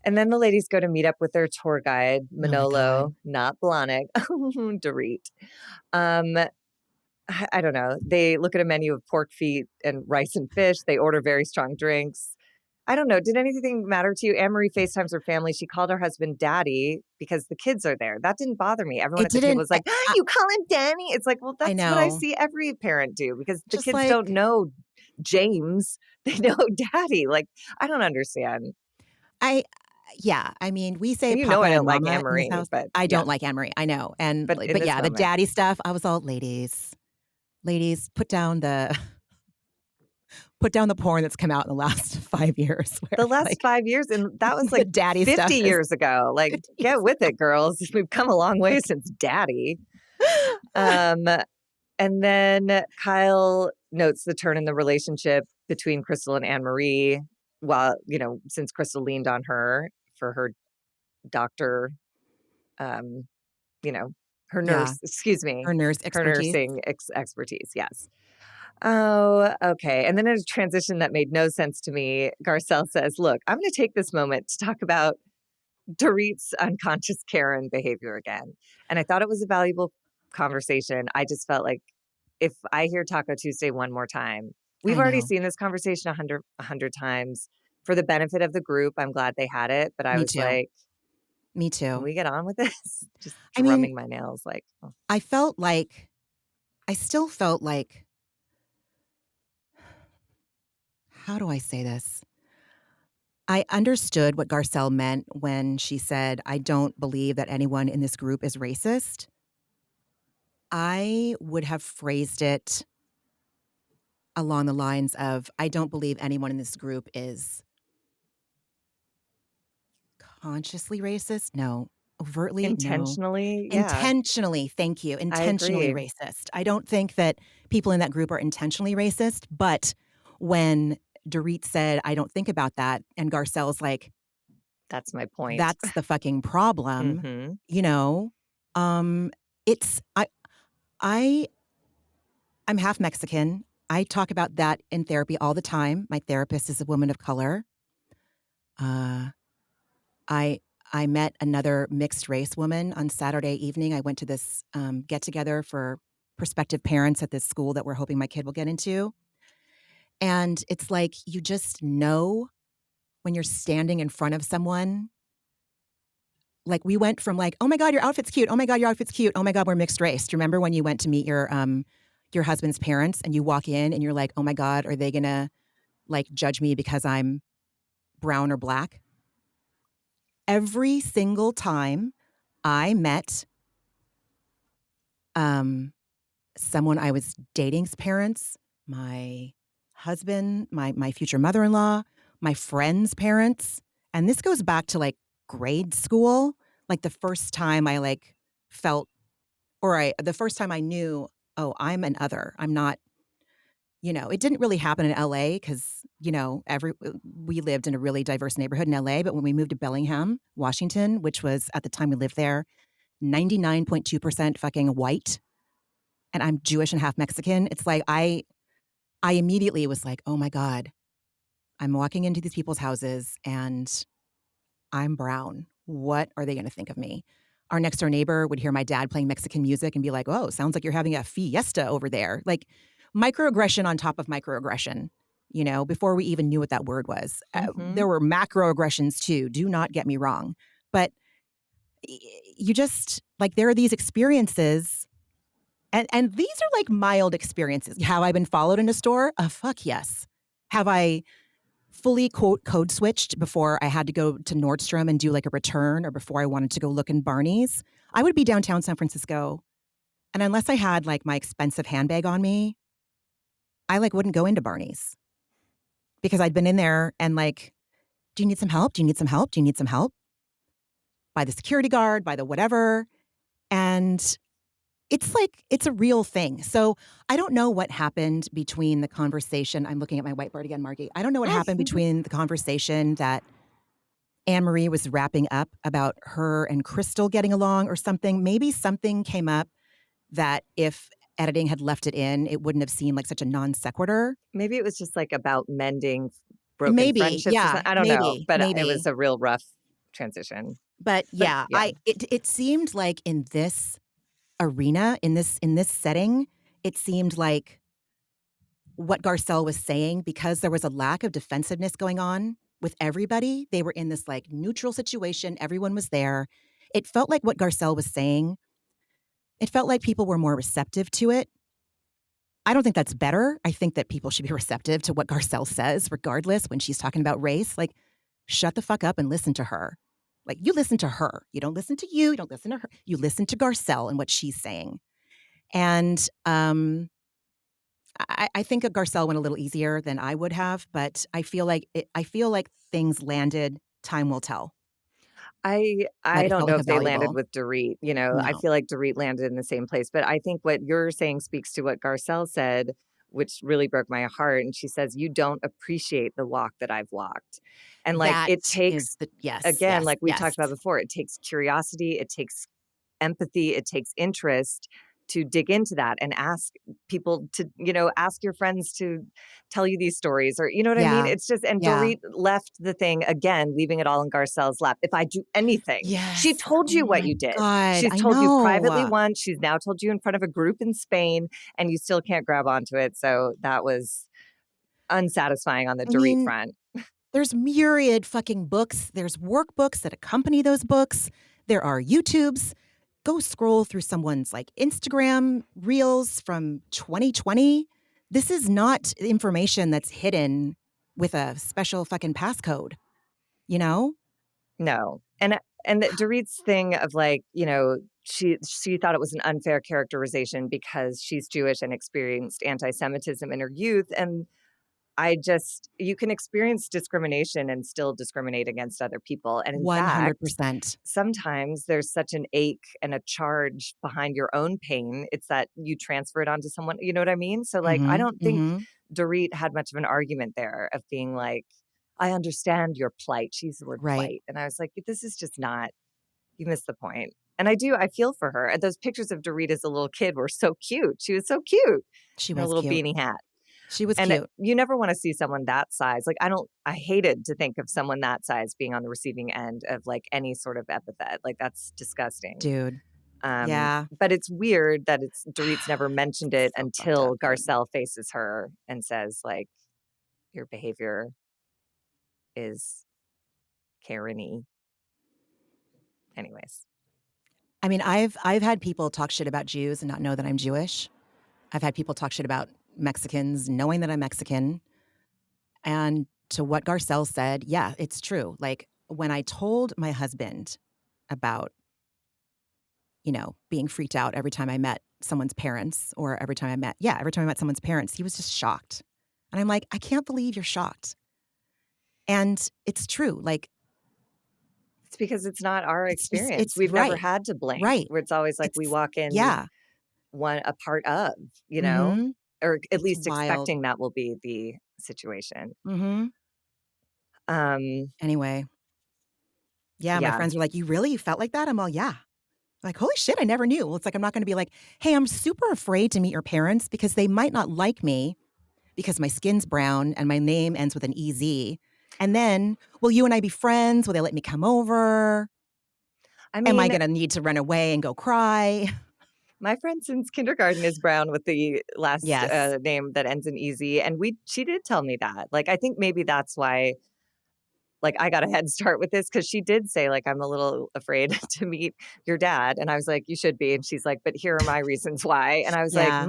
And then the ladies go to meet up with their tour guide, Oh my God. Manolo, not Blahnik, Dorit. Um, I don't know. They look at a menu of pork feet and rice and fish. They order very strong drinks. I don't know. Did anything matter to you? Anne Marie FaceTimes her family. She called her husband daddy because the kids are there. That didn't bother me. Everyone It at the table didn't, was like, "Ah, you call him Danny?" It's like, well, I that's what I know. see every parent do because the Just kids don't like, know James. They know daddy. Like, I don't understand. I, yeah, I mean, we say And you know papa I don't and like mama Anne in this Marie, house. but I yeah. don't like Anne Marie. I know. And, But in but this yeah, the moment, daddy stuff, I was all ladies, put down the porn that's come out in the last 5 years the where last like 5 years, and that was the like daddy stuff 50 is years ago. Like, 50 years get with ago. it, girls. We've come a long way Like, since daddy. Um, and then Kyle notes the turn in the relationship between Crystal and Anne Marie, while, since Crystal leaned on her for her doctor, um, you know, her yeah, nurse, excuse me, her nurse her expertise. nursing expertise. Yes. Oh, okay. And then in a transition that made no sense to me, Garcelle says, "Look, I'm going to take this moment to talk about Dorit's unconscious Karen behavior again. And I thought it was a valuable conversation. I just felt like if I hear Taco Tuesday one more time, we've I already know. seen this conversation a hundred times. For the benefit of the group, I'm glad they had it. But I Me was too. like, Me can too. we get on with this? Just I mean, drumming my nails like, oh, I felt like I still felt like how do I say this? I understood what Garcelle meant when she said, "I don't believe that anyone in this group is racist." I would have phrased it along the lines of, "I don't believe anyone in this group is consciously racist? No. Overtly? No. intentionally. Yeah, Intentionally, thank you, I intentionally agree. racist." I don't think that people in that group are intentionally racist, but when Dorit said, "I don't think about that," and Garcelle's like, That's my point. "That's the fucking problem," Hmm. you know? Um, it's I I'm half Mexican. I talk about that in therapy all the time. My therapist is a woman of color. Uh, I I met another mixed race woman on Saturday evening. I went to this, get together for prospective parents at this school that we're hoping my kid will get into, and it's like you just know when you're standing in front of someone. Like, we went from like, "Oh my god, your outfit's cute. Oh my god, your outfit's cute. Oh my god, we're mixed race." Do you remember when you went to meet your husband's parents and you walk in and you're like, "Oh my god, are they gonna, like, judge me because I'm brown or black?" Every single time I met, um, someone I was dating's parents, my husband, my future mother-in-law, my friend's parents, and this goes back to, like, grade school, like, the first time I, like, felt the first time I knew, "Oh, I'm an other. I'm not." It didn't really happen in LA because, we lived in a really diverse neighborhood in LA, but when we moved to Bellingham, Washington, which was at the time we lived there, 99.2% fucking white, and I'm Jewish and half Mexican, it's like I immediately was like, "Oh my god, I'm walking into these people's houses and I'm brown. What are they gonna think of me?" Our next door neighbor would hear my dad playing Mexican music and be like, "Oh, sounds like you're having a fiesta over there." Like, microaggression on top of microaggression, before we even knew what that word was. Hmm. There were macroaggressions too, do not get me wrong. But y you just like, there are these experiences, and these are, like, mild experiences. Have I been followed in a store? Fuck yes. Have I fully quote code switched before I had to go to Nordstrom and do like a return or before I wanted to go look in Barney's? I would be downtown San Francisco, and unless I had like my expensive handbag on me, I like wouldn't go into Barney's because I'd been in there and like, "Do you need some help? Do you need some help? Do you need some help?" By the security guard, by the whatever. And it's like it's a real thing. So I don't know what happened between the conversation. I'm looking at my whiteboard again, Margie. I don't know what happened between the conversation that Anne Marie was wrapping up about her and Crystal getting along or something. Maybe something came up that if editing had left it in, it wouldn't have seemed like such a non sequitur. Maybe it was just like about mending broken Maybe, friendships or yeah, something. I don't know, maybe, but it was maybe. a real rough transition. But But yeah, yeah, it seemed like in this arena, in this setting, it seemed like what Garcelle was saying, because there was a lack of defensiveness going on with everybody. They were in this like neutral situation. Everyone was there. It felt like what Garcelle was saying. It felt like people were more receptive to it. I don't think that's better. I think that people should be receptive to what Garcelle says, regardless, when she's talking about race. Like, shut the fuck up and listen to her. Like, you listen to her. You don't listen to you. You don't listen to her. You listen to Garcelle and what she's saying. And I think Garcelle went a little easier than I would have, but I feel like things landed. Time will tell. But I it don't felt know like a if they landed valuable. with Dorit. You know, I No, feel like Dorit landed in the same place. But I think what you're saying speaks to what Garcelle said, which really broke my heart. And she says, "You don't appreciate the walk that I've walked." And like that it is takes, the yes, again, yes, like we yes. talked about before, it takes curiosity, it takes empathy, it takes interest to dig into that and ask people to, ask your friends to tell you these stories, or you know what I mean? Yeah. It's just, and Yeah. Dorit left the thing again, leaving it all in Garcelle's lap. If I do anything, she Yes. told Oh you what my you did. God. She's I told you privately know. once. She's now told you in front of a group in Spain, and you still can't grab onto it. So that was unsatisfying on the I Dorit mean, front. there's myriad fucking books. There's workbooks that accompany those books. There are YouTubes. Go scroll through someone's like Instagram reels from 2020. This is not information that's hidden with a special fucking passcode, you know? No. And the Dorit's thing of like, she thought it was an unfair characterization because she's Jewish and experienced anti-Semitism in her youth. And you can experience discrimination and still discriminate against other people. And in fact, 100%. sometimes there's such an ache and a charge behind your own pain. It's that you transfer it onto someone. You know what I mean? So, like, I Mhm. don't think Mhm. Dorit had much of an argument there of being like, I understand your plight. She used the word Right. plight. And I was like, this is just not, you missed the point. And I feel for her. And those pictures of Dorit as a little kid were so cute. She was so cute She in her was little cute. beanie hat. She was And cute. you never want to see someone that size. Like, I hated to think of someone that size being on the receiving end of like any sort of epithet. Like, that's disgusting. Dude. Yeah. But it's weird that Dorit's never mentioned it So fucked up, until dude. Garcelle faces her and says, like, your behavior is Karen-y. Anyways. I mean, I've had people talk shit about Jews and not know that I'm Jewish. I've had people talk shit about Mexicans knowing that I'm Mexican. And to what Garcelle said, yeah, it's true. Like when I told my husband about, being freaked out every time I met someone's parents or every time I met someone's parents, he was just shocked. And I'm like, I can't believe you're shocked. And it's true. Like It's because it's not our experience. it's We've never right. had to blink, Right. where it's always like we It's, walk in yeah. one a part of, Mm-hmm. or at It's least wild. expecting that will be the situation. Mm-hmm. Um, Anyway. Yeah, my yeah. friends were like, you felt like that? I'm all, yeah. Like, holy shit, I never knew. Well, it's like, I'm not going to be like, hey, I'm super afraid to meet your parents because they might not like me because my skin's brown and my name ends with an EZ. And then, will you and I be friends? Will they let me come over? I Am I mean, going to need to run away and go cry? my friend since kindergarten is Brown with the last Yes. name that ends in easy, and she did tell me that. Like, I think maybe that's why. Like, I got a head start with this because she did say, like, I'm a little afraid to meet your dad, and I was like, you should be, and she's like, but here are my reasons why, and I was like, Yeah.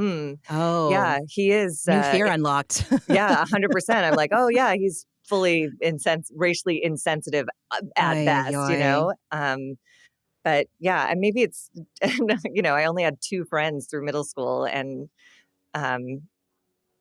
yeah, Oh, he is, new fear unlocked. yeah, 100%. I'm like, oh yeah, he's fully racially insensitive at Ay, best, ay. But yeah, and maybe it's, I only had two friends through middle school, and um,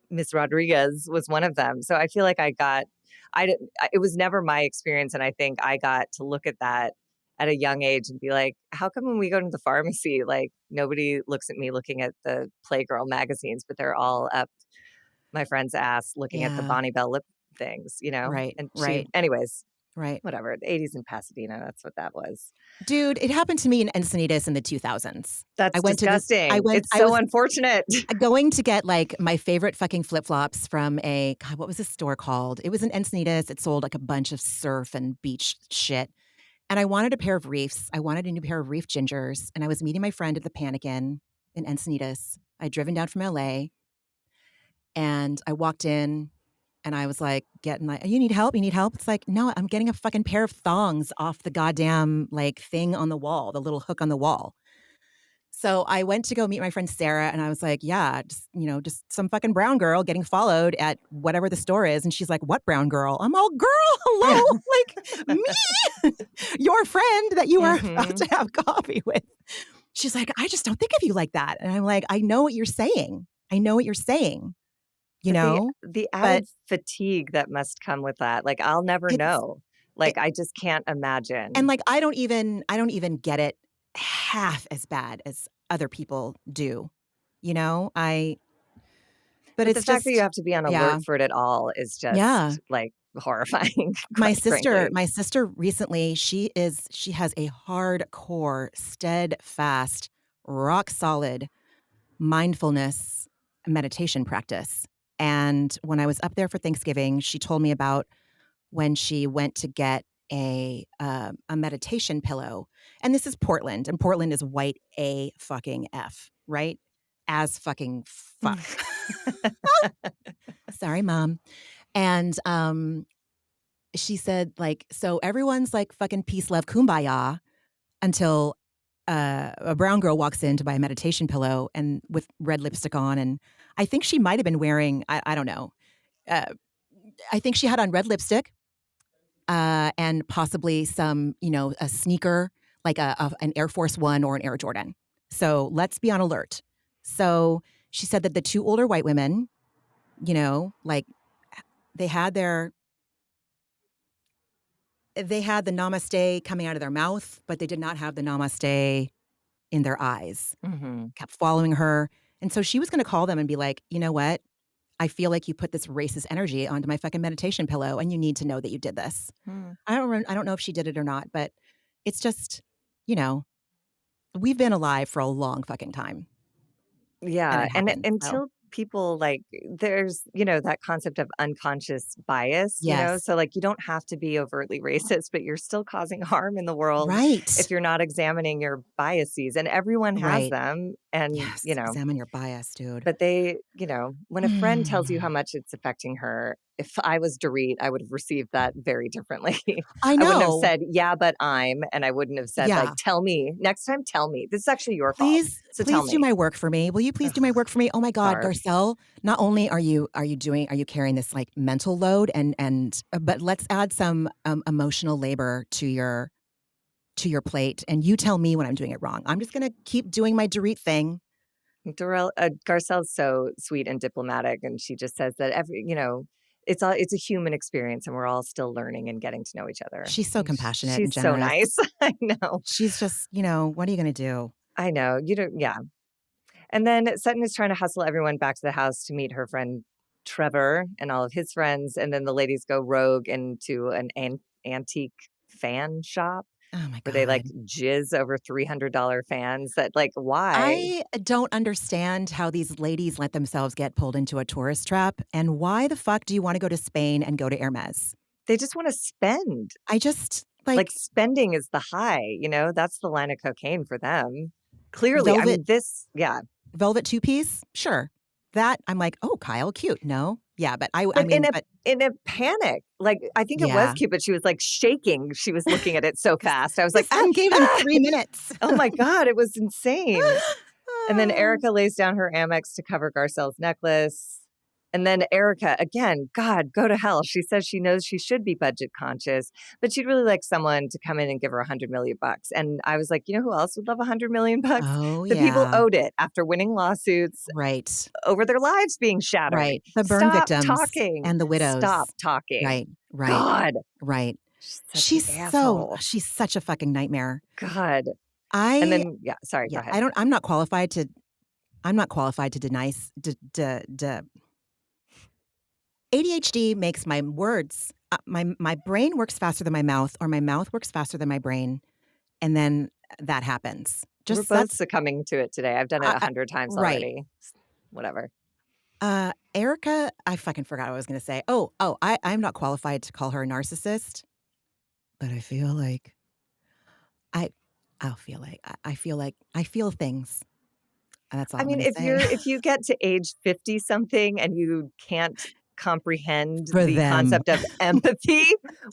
Miss Rodriguez was one of them. So I feel like it was never my experience. And I think I got to look at that at a young age and be like, how come when we go to the pharmacy, like nobody looks at me looking at the Playgirl magazines, but they're all up my friend's ass looking at the Yeah. Bonnie Bell lip things, Right. And Right. anyways, Right. whatever. The 80s in Pasadena, that's what that was. Dude, it happened to me in Encinitas in the 2000s. I That's went to this, disgusting. It's I so was unfortunate. going to get like my favorite fucking flip flops from God, what was this store called? It was in Encinitas. It sold like a bunch of surf and beach shit. And I wanted a pair of reefs. I wanted a new pair of reef gingers. And I was meeting my friend at the Panic Inn in Encinitas. I'd driven down from LA and I walked in and I was like, getting like, you need help? You need help? It's like, no, I'm getting a fucking pair of thongs off the goddamn like thing on the wall, the little hook on the wall. So I went to go meet my friend Sarah and I was like, yeah, just some fucking brown girl getting followed at whatever the store is. And she's like, what brown girl? I'm all, girl, hello, like me, your friend that you are about hmm to have coffee with. She's like, I just don't think of you like that. And I'm like, I know what you're saying. I know what you're saying, But know, the but added fatigue that must come with that, like, I'll never it's, know. it, Like, I just can't and imagine. like, I don't even get it half as bad as other people do, but But the it's fact that you just, have to be on yeah. alert for it at all is Yeah. just, like, horrifying, My quite sister frankly. my sister recently, she has a hardcore, steadfast, rock solid, mindfulness meditation practice. And when I was up there for Thanksgiving, she told me about when she went to get a meditation pillow. And this is Portland, and Portland is white A fucking F, right? As fucking fuck. Sorry, mom. And she said, like, so everyone's like fucking peace, love, kumbaya until a brown girl walks in to buy a meditation pillow and with red lipstick on. And I think she might have been wearing, I don't know. Uh, I think she had on red lipstick and possibly some, a sneaker, like an Air Force One or an Air Jordan. So let's be on alert. So she said that the two older white women, like they had the namaste coming out of their mouth, but they did not have the namaste in their eyes. Mm-hmm. Kept following her. And so she was going to call them and be like, you know what? I feel like you put this racist energy onto my fucking meditation pillow, and you need to know that you did this. Mm. I don't know if she did it or not, but it's just, we've been alive for a long fucking time, and Yeah, it and happens. So until people there's, that concept of unconscious bias, yes, so you don't have to be overtly racist, but you're still causing harm in the world if right, you're not examining your biases, and everyone has right, them, and yes. Examine your bias, dude. but when a friend tells you how much it's affecting her, if I was Dorit, I would have received that very differently. I I wouldn't have know. said, yeah, but and I wouldn't have said, Yeah. tell me. Next time, tell me. This is actually your fault. Please, So tell please do me. my work for me. Will you please do my Ugh, work for me? Oh my God, barf. Garcelle, not only are you carrying this like mental load but let's add some emotional labor to your plate, and you tell me when I'm doing it wrong. I'm just gonna keep doing my Dorit thing. Garcelle's so sweet and diplomatic, and she just says that it's a human experience, and we're all still learning and getting to know each other. She's so And compassionate and she's so generous. nice. I know. She's just, what are you gonna do? I know. You don't. Yeah. And then Sutton is trying to hustle everyone back to the house to meet her friend Trevor and all of his friends, and then the ladies go rogue into an antique fan shop Oh my where they God. jizz over $300 fans. That why? I don't understand how these ladies let themselves get pulled into a tourist trap, and why the fuck do you wanna go to Spain and go to Hermes? They just want to spend. I just, like, Spending is the high, that's the line of cocaine for them. Clearly, I velvet mean, yeah. velvet two-piece? Sure. That, I'm like, "Oh, Kyle, cute." No? Yeah, but I But mean, but in a panic, I think it was yeah, cute, but she was, shaking. She was looking at it so because fast. I was the like, "Ah, son gave them ah!" 3 minutes. Oh my god, it was insane. And then Oh. Erica lays down her Amex to cover Garcelle's necklace. And then Erica, again, God, go to hell. She says she knows she should be budget conscious, but she'd really like someone to come in and give her $100 million. And I was like, you know who else would love $100 million? Oh, The people yeah. owed it after winning lawsuits Right. over their lives being shattered. Right. The burn Stop victims talking. and the Stop widows. talking. Right, right, God, right. she's such an asshole. She's such a fucking nightmare. God. And I then, yeah, sorry, go yeah, ahead. I'm not qualified to deny ADHD makes my words my brain works faster than my mouth, or my mouth works faster than my brain, and then that happens. We're Just both that's succumbing to it today. I've done it 100 times right. already. Whatever. Erica, I fucking forgot what I was gonna say. I'm not qualified to call her a narcissist, but I feel like I I feel things. And that's all I I'm mean, gonna say. if you get to age 50 something and you can't comprehend For the them. concept of empathy,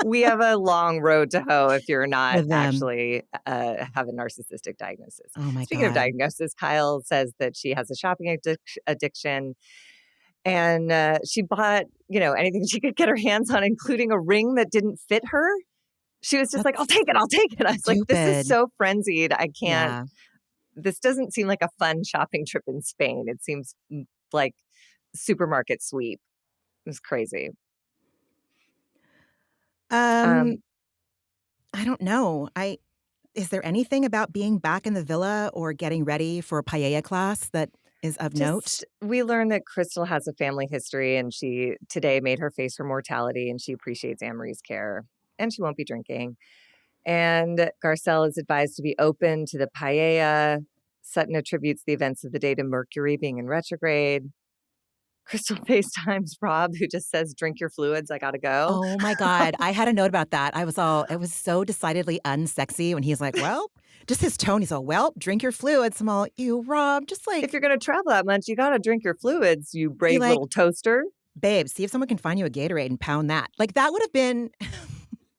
we have a long road to hoe if you're not For them. actually have a narcissistic diagnosis. Oh my Speaking of God. diagnosis, Kyle says that she has a shopping addiction, and she bought, anything she could get her hands on, including a ring that didn't fit her. She was just like, I'll That's take it. I'll take it. I was like, this is stupid. so frenzied. I can't. Yeah. This doesn't seem like a fun shopping trip in Spain. It seems like supermarket sweep. It was crazy. Um, Um, I don't know. Is there anything about being back in the villa or getting ready for a paella class that is of note? just we learned that Crystal has a family history, and she today made her face her mortality, and she appreciates Anne-Marie's care, and she won't be drinking. And Garcelle is advised to be open to the paella Sutton attributes the events of the day to Mercury being in retrograde. Crystal FaceTimes Rob, who just says, drink your fluids, I gotta go. Oh my God. I had a note about that. It was so decidedly unsexy when he's like, well, just his tone. He's all, well, drink your fluids. I'm all, you, Rob, just If like, you're gonna travel that much, you gotta drink your fluids, you be brave like, little toaster. babe, see if someone can find you a Gatorade and pound that. Like, that would have been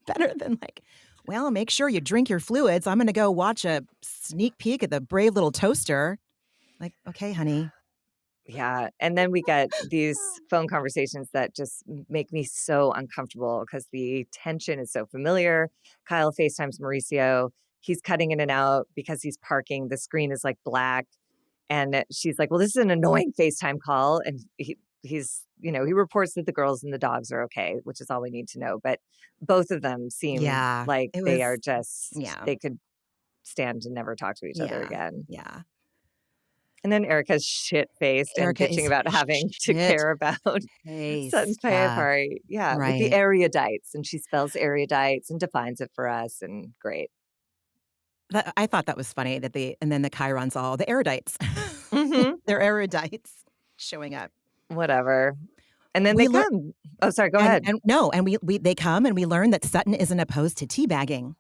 better than like, well, make sure you drink your fluids. I'm going to go watch a sneak peek at the brave little toaster. Like, okay, honey. Yeah, and then we get these phone conversations that just make me so uncomfortable because the tension is so familiar. Kyle FaceTimes Mauricio. He's cutting in and out because he's parking. The screen is like black. And she's like, well, this is an annoying FaceTime call. And he's, he reports that the girls and the dogs are okay, which is all we need to know. But both of them seem Yeah, like it they was, are just, yeah, they could stand to never talk to each other yeah, again. yeah. And then Erica's shit-faced and Erica bitching is about having to shit care about Sutton's faced. paella Yeah, party. Yeah, with the right. erudites, and she spells erudites and defines it for us, and great. I thought that was funny and then the Chiron's all the erudites. Mhm. They're erudites showing up. Whatever. And then they We learn, come. Oh, sorry, go ahead. and no, and they come and we learn that Sutton isn't opposed to teabagging.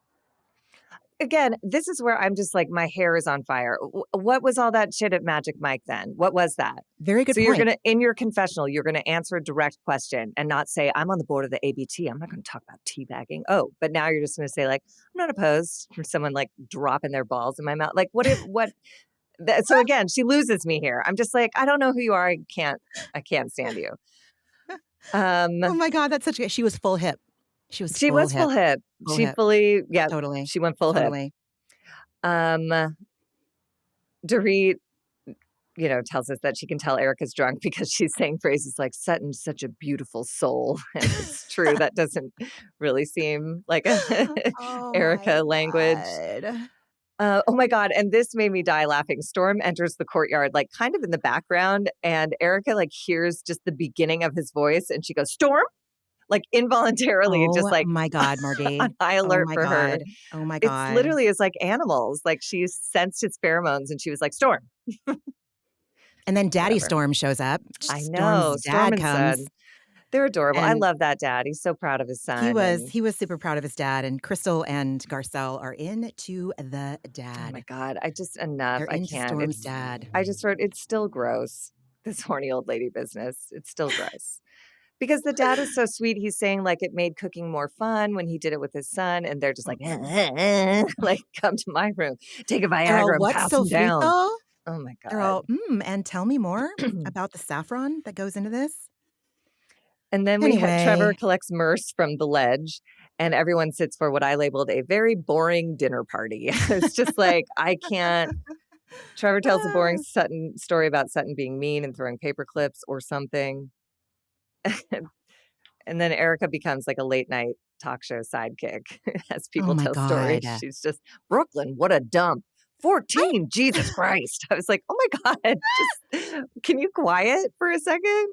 Again, this is where I'm just like, my hair is on fire. What was all that shit at Magic Mike then? What was that? Very good So you're point. going to, in your confessional, you're going to answer a direct question and not say, I'm on the board of the ABT. I'm not going to talk about teabagging. Oh, but now you're just going to say, like, I'm not opposed for someone like dropping their balls in my mouth. Like, so again, she loses me here. I'm just like, I don't know who you are. I can't stand you. Oh Um, my God, that's such a she was full hip. She was she full was full hip, hip. full She hip. fully, yeah, Totally, she went full hip. totally. Dorit, tells us that she can tell Erica's drunk because she's saying phrases like Sutton's such a beautiful soul. And it's true. That doesn't really seem like a Oh my Erica language. God. Oh my God. And this made me die laughing. Storm enters the courtyard, like kind of in the background. And Erica like hears just the beginning of his voice and she goes, Storm? Like involuntarily, just Oh like my God, on Margee. high Oh alert my for her. God. Oh my It's God. literally as like animals. Like she sensed his pheromones and she was like, Storm. And then Daddy Whatever. Storm shows up. I Storm's know. Storm dad and comes, Son. They're adorable. I and love that dad. He's so proud of his son. And he was super proud of his dad, and Crystal and Garcelle are into the oh my dad. God, I just enough. They're I into can't. Storm's dad. I just wrote, it's still gross. This horny old lady business. It's still gross. Because the dad is so sweet. He's saying like it made cooking more fun when he did it with his son. And they're just like, like, come to my room, take a They're all, Viagra and "What's pounce so him sweet down. though?" Oh my They're God. all, and tell me more about the saffron that goes into this." And then we had Trevor Anyway, collects Merce from the ledge, and everyone sits for what I labeled a very boring dinner party. It's just like, I can't. Trevor tells a boring ah, Sutton story about Sutton being mean and throwing paper clips or something. And then Erica becomes like a late night talk show sidekick as oh people my tell stories. God. She's just, Brooklyn, what a dump. 14, Jesus Christ. I was like, oh my God, just can you quiet for a second?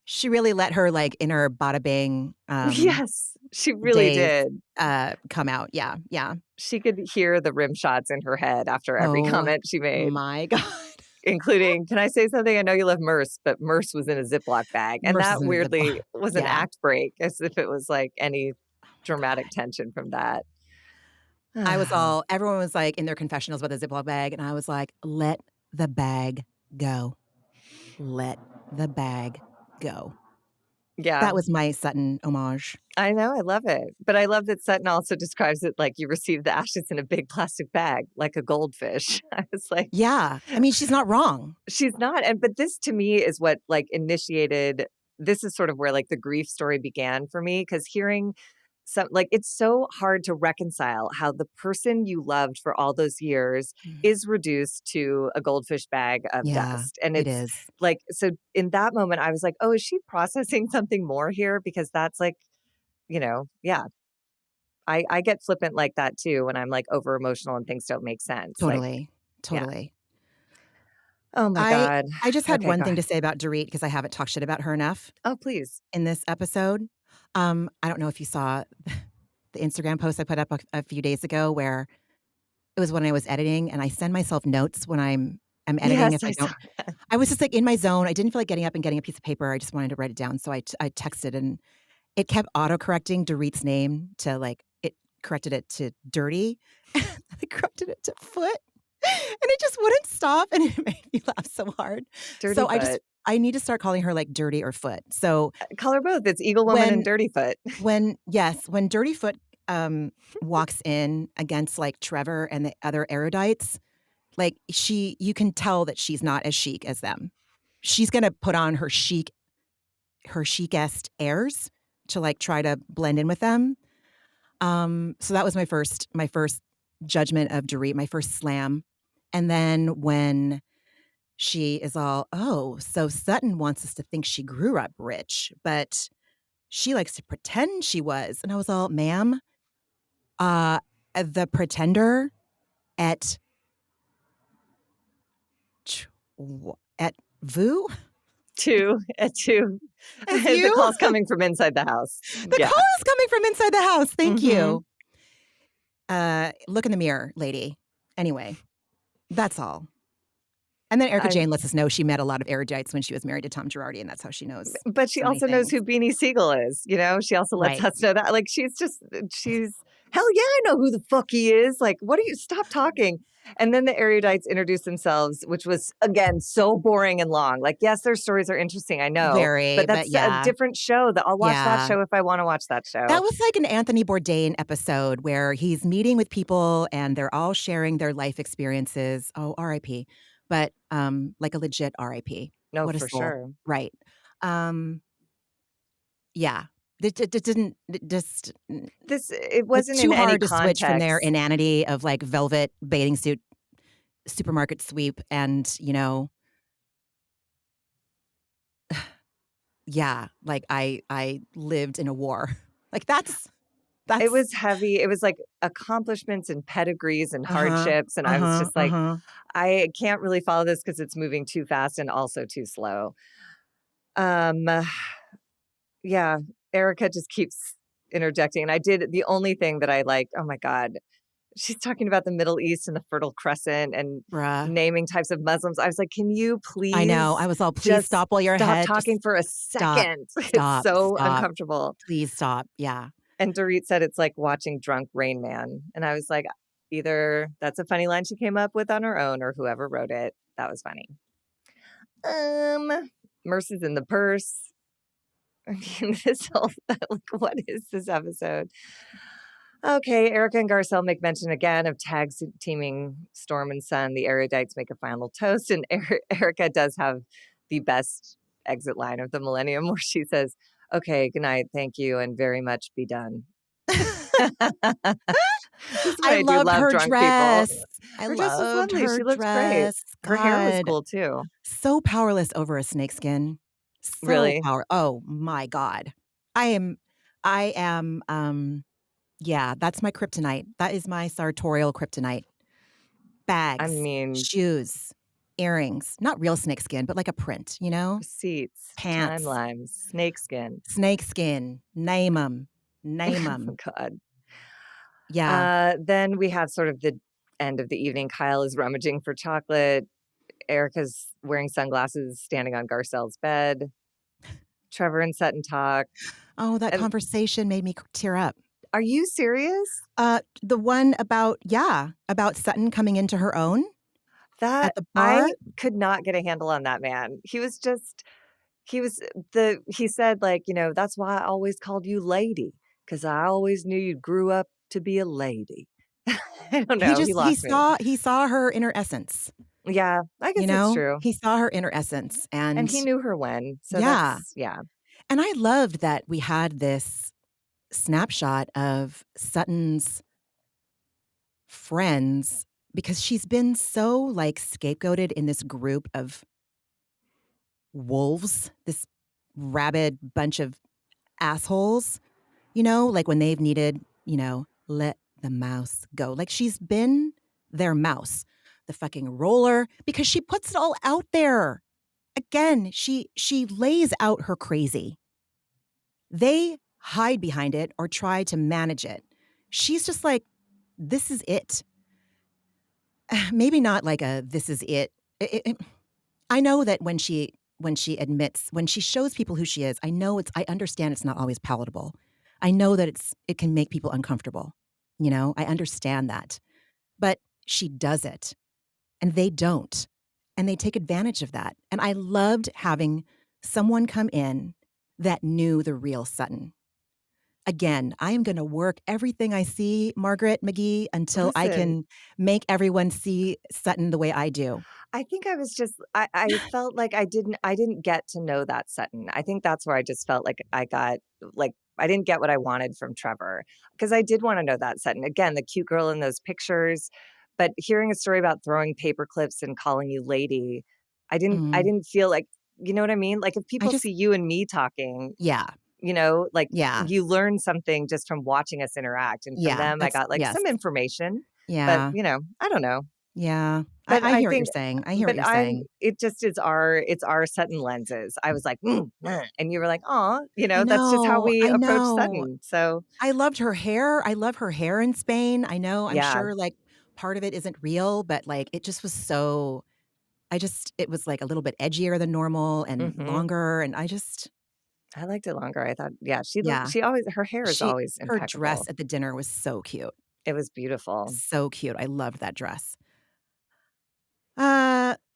She really let her, like, inner bada bing, Yes, she really days, did. come out. Yeah, yeah. She could hear the rim shots in her head after every Oh comment she made, my God. including, can I say something? I know you love Merce, but Merce was in a Ziploc bag. And Merce is that in the weirdly was an yeah. act break, as if it was like any Oh my dramatic God. tension from that. Everyone was, like, in their confessionals about the Ziploc bag, and I was like, "Let the bag go. Let the bag go." Yeah, That was my Sutton homage. I know. I love it. But I love that Sutton also describes it like you receive the ashes in a big plastic bag, like a goldfish. I was like, Yeah. I mean, she's not wrong. she's not. And but this to me is what like initiated, this is sort of where like the grief story began for me. Cause hearing some like it's so hard to reconcile how the person you loved for all those years Mm. is reduced to a goldfish bag of Yeah, dust. And it it's is. like, so in that moment, I was like, oh, is she processing something more here? Because that's like, yeah, I get flippant like that too when I'm like over emotional and things don't make sense. Like, Totally, yeah. totally. Oh my I God. I just had Okay, one go thing ahead. to say about Dorit because I haven't talked shit about her enough Oh, please. in this episode. I don't know if you saw the Instagram post I put up a few days ago where It was when I was editing, and I send myself notes when I'm editing Yes, if I I don't. saw that. I was just, like, in my zone. I didn't feel like getting up and getting a piece of paper. I just wanted to write it down, so I texted, and it kept autocorrecting Dorit's name to, like it corrected it to dirty. I corrected it to foot, and it just wouldn't stop, and it made me laugh so hard. Dirty So Foot. I need to start calling her, like, Dirty or Foot. So Call her both. It's Eagle Woman and when Dirty Foot. when Dirty Foot, walks in against, like, Trevor and the other erudites, like, you can tell that she's not as chic as them. She's gonna put on her chicest airs to, like, try to blend in with them. So that was my first judgment of Dorit, my first slam. And then when she is all, "Oh, so Sutton wants us to think she grew up rich, but she likes to pretend she was." And I was all, "Ma'am, uh, the pretender at ch at VU At 2. is The you? call's coming from inside the house. The Yeah. call is coming from inside the house, thank Mhm. you. Look in the mirror, lady. Anyway, that's all. And then Erica I Jane lets us know she met a lot of erudites when she was married to Tom Girardi, and that's how she knows But she so many also knows things. who Beanie Siegel is, you know? She also lets Right. us know that. Like, she's, "Hell yeah, I know who the fuck he is." Like, "What are you stop talking." And then the erudites introduce themselves, which was, again, so boring and long. Like, yes, their stories are interesting, I know, Very, but but that's a yeah. different show that I'll watch that Yeah. show if I wanna watch that That show. was like an Anthony Bourdain episode where he's meeting with people and they're all sharing their life experiences. Oh, RIP. But, like a legit RIP. No, What a for soul. sure. Right. Um, yeah. It didn't it just It it's wasn't in too any hard to switch from their context. inanity of, like, velvet bathing suit supermarket sweep and, yeah, like, I lived in a war. Like, It that's was heavy. It was like accomplishments and pedigrees and Uh-huh. hardships, and I was Uh-huh. just like, Uh-huh. I can't really follow this because it's moving too fast and also too slow. Um, yeah, Erica just keeps interjecting, and I did the only thing that I like, oh my god, she's talking about the Middle East and the Fertile Crescent and Bruh. naming types of Muslims. I was like, "Can you I know. I please was all, "Please just stop while you're stop ahead. talking Just for a stop. second?" It's Stop. so Stop. uncomfortable. Please stop." Yeah. And Dorit said it's like watching drunk Rain Man, and I was like, either that's a funny line she came up with on her own or whoever wrote it. That was funny. Merce is in the purse. I mean, this whole like, what is this episode? Okay, Erica and Garcelle make mention again of teaming Storm and Sun. The erudites make a final toast, and Erica does have the best exit line of the millennium where she says, "Okay, good night, thank you, and very much be done." This is why I I do loved love her drunk people. dress. I Her dress was loved lovely. her She looked great. dress. Her hair was God. cool too. So powerless over a snakeskin. So Really. oh my God. I am I am, yeah, that's my kryptonite. That is my sartorial kryptonite. I Bags, mean, shoes, earrings, not real snakeskin, but like a print, receipts, Pants, timelines, snakeskin. snakeskin, name them, name Oh them. God. Yeah. Then we have sort of the end of the evening. Kyle is rummaging for chocolate. Erica's wearing sunglasses, standing on Garcelle's bed. Trevor and Sutton talk. Oh, that And conversation made me tear up. are you serious? The one about Sutton coming into her own That at the bar. I could not get a handle on that man. He was he said, like, "That's why I always called you lady, because I always knew you grew up to be a lady." I don't He know. He just lost me. he saw her inner essence, Yeah, I guess it's true. He saw her inner essence, And he and knew her when. So yeah. that's, yeah. And I loved that we had this snapshot of Sutton's friends because she's been so, like, scapegoated in this group of wolves, this rabid bunch of assholes, like when they've needed, let the mouse go. Like she's been their mouse, the fucking roller, because she puts it all out there. Again, she lays out her crazy. They hide behind it or try to manage it. She's just like, this is it. maybe not like a this is it. I know that when she shows people who she is, I understand it's not always palatable. I know that it can make people uncomfortable. I understand that. But she does it and they don't. And they take advantage of that. And I loved having someone come in that knew the real Sutton. Again, I am going to work everything I see, Margaret McGee, until I Listen, can make everyone see Sutton the way I do. I think I was just I felt like I didn't get to know that Sutton. I think that's where I just felt like I got like I didn't get what I wanted from Trevor because I did want to know that Sutton. Again, the cute girl in those pictures, but hearing a story about throwing paper clips and calling you lady, I Mhm. didn't feel like you know what I mean? Like if I people just see you and me talking, Yeah, like yeah, you learn something just from watching us interact. And from yeah, them I that's got like yes. some information, but Yeah, I don't know. yeah. But I I hear what you're think saying, I hear what but you're I'm saying. it just is it's our Sutton lenses. I was like, and you were like, "Aw," that's just how I we approach know. Sutton. So, I loved her hair, I love her hair in Spain, I know, I'm yeah. sure, like, part of it isn't real, but, like, it just was so it was, like, a little bit edgier than normal and Mhm. longer, and I just I liked it longer. I thought, yeah, yeah. she always her hair is always Her impeccable. dress at the dinner was It was beautiful. so cute, I loved that dress.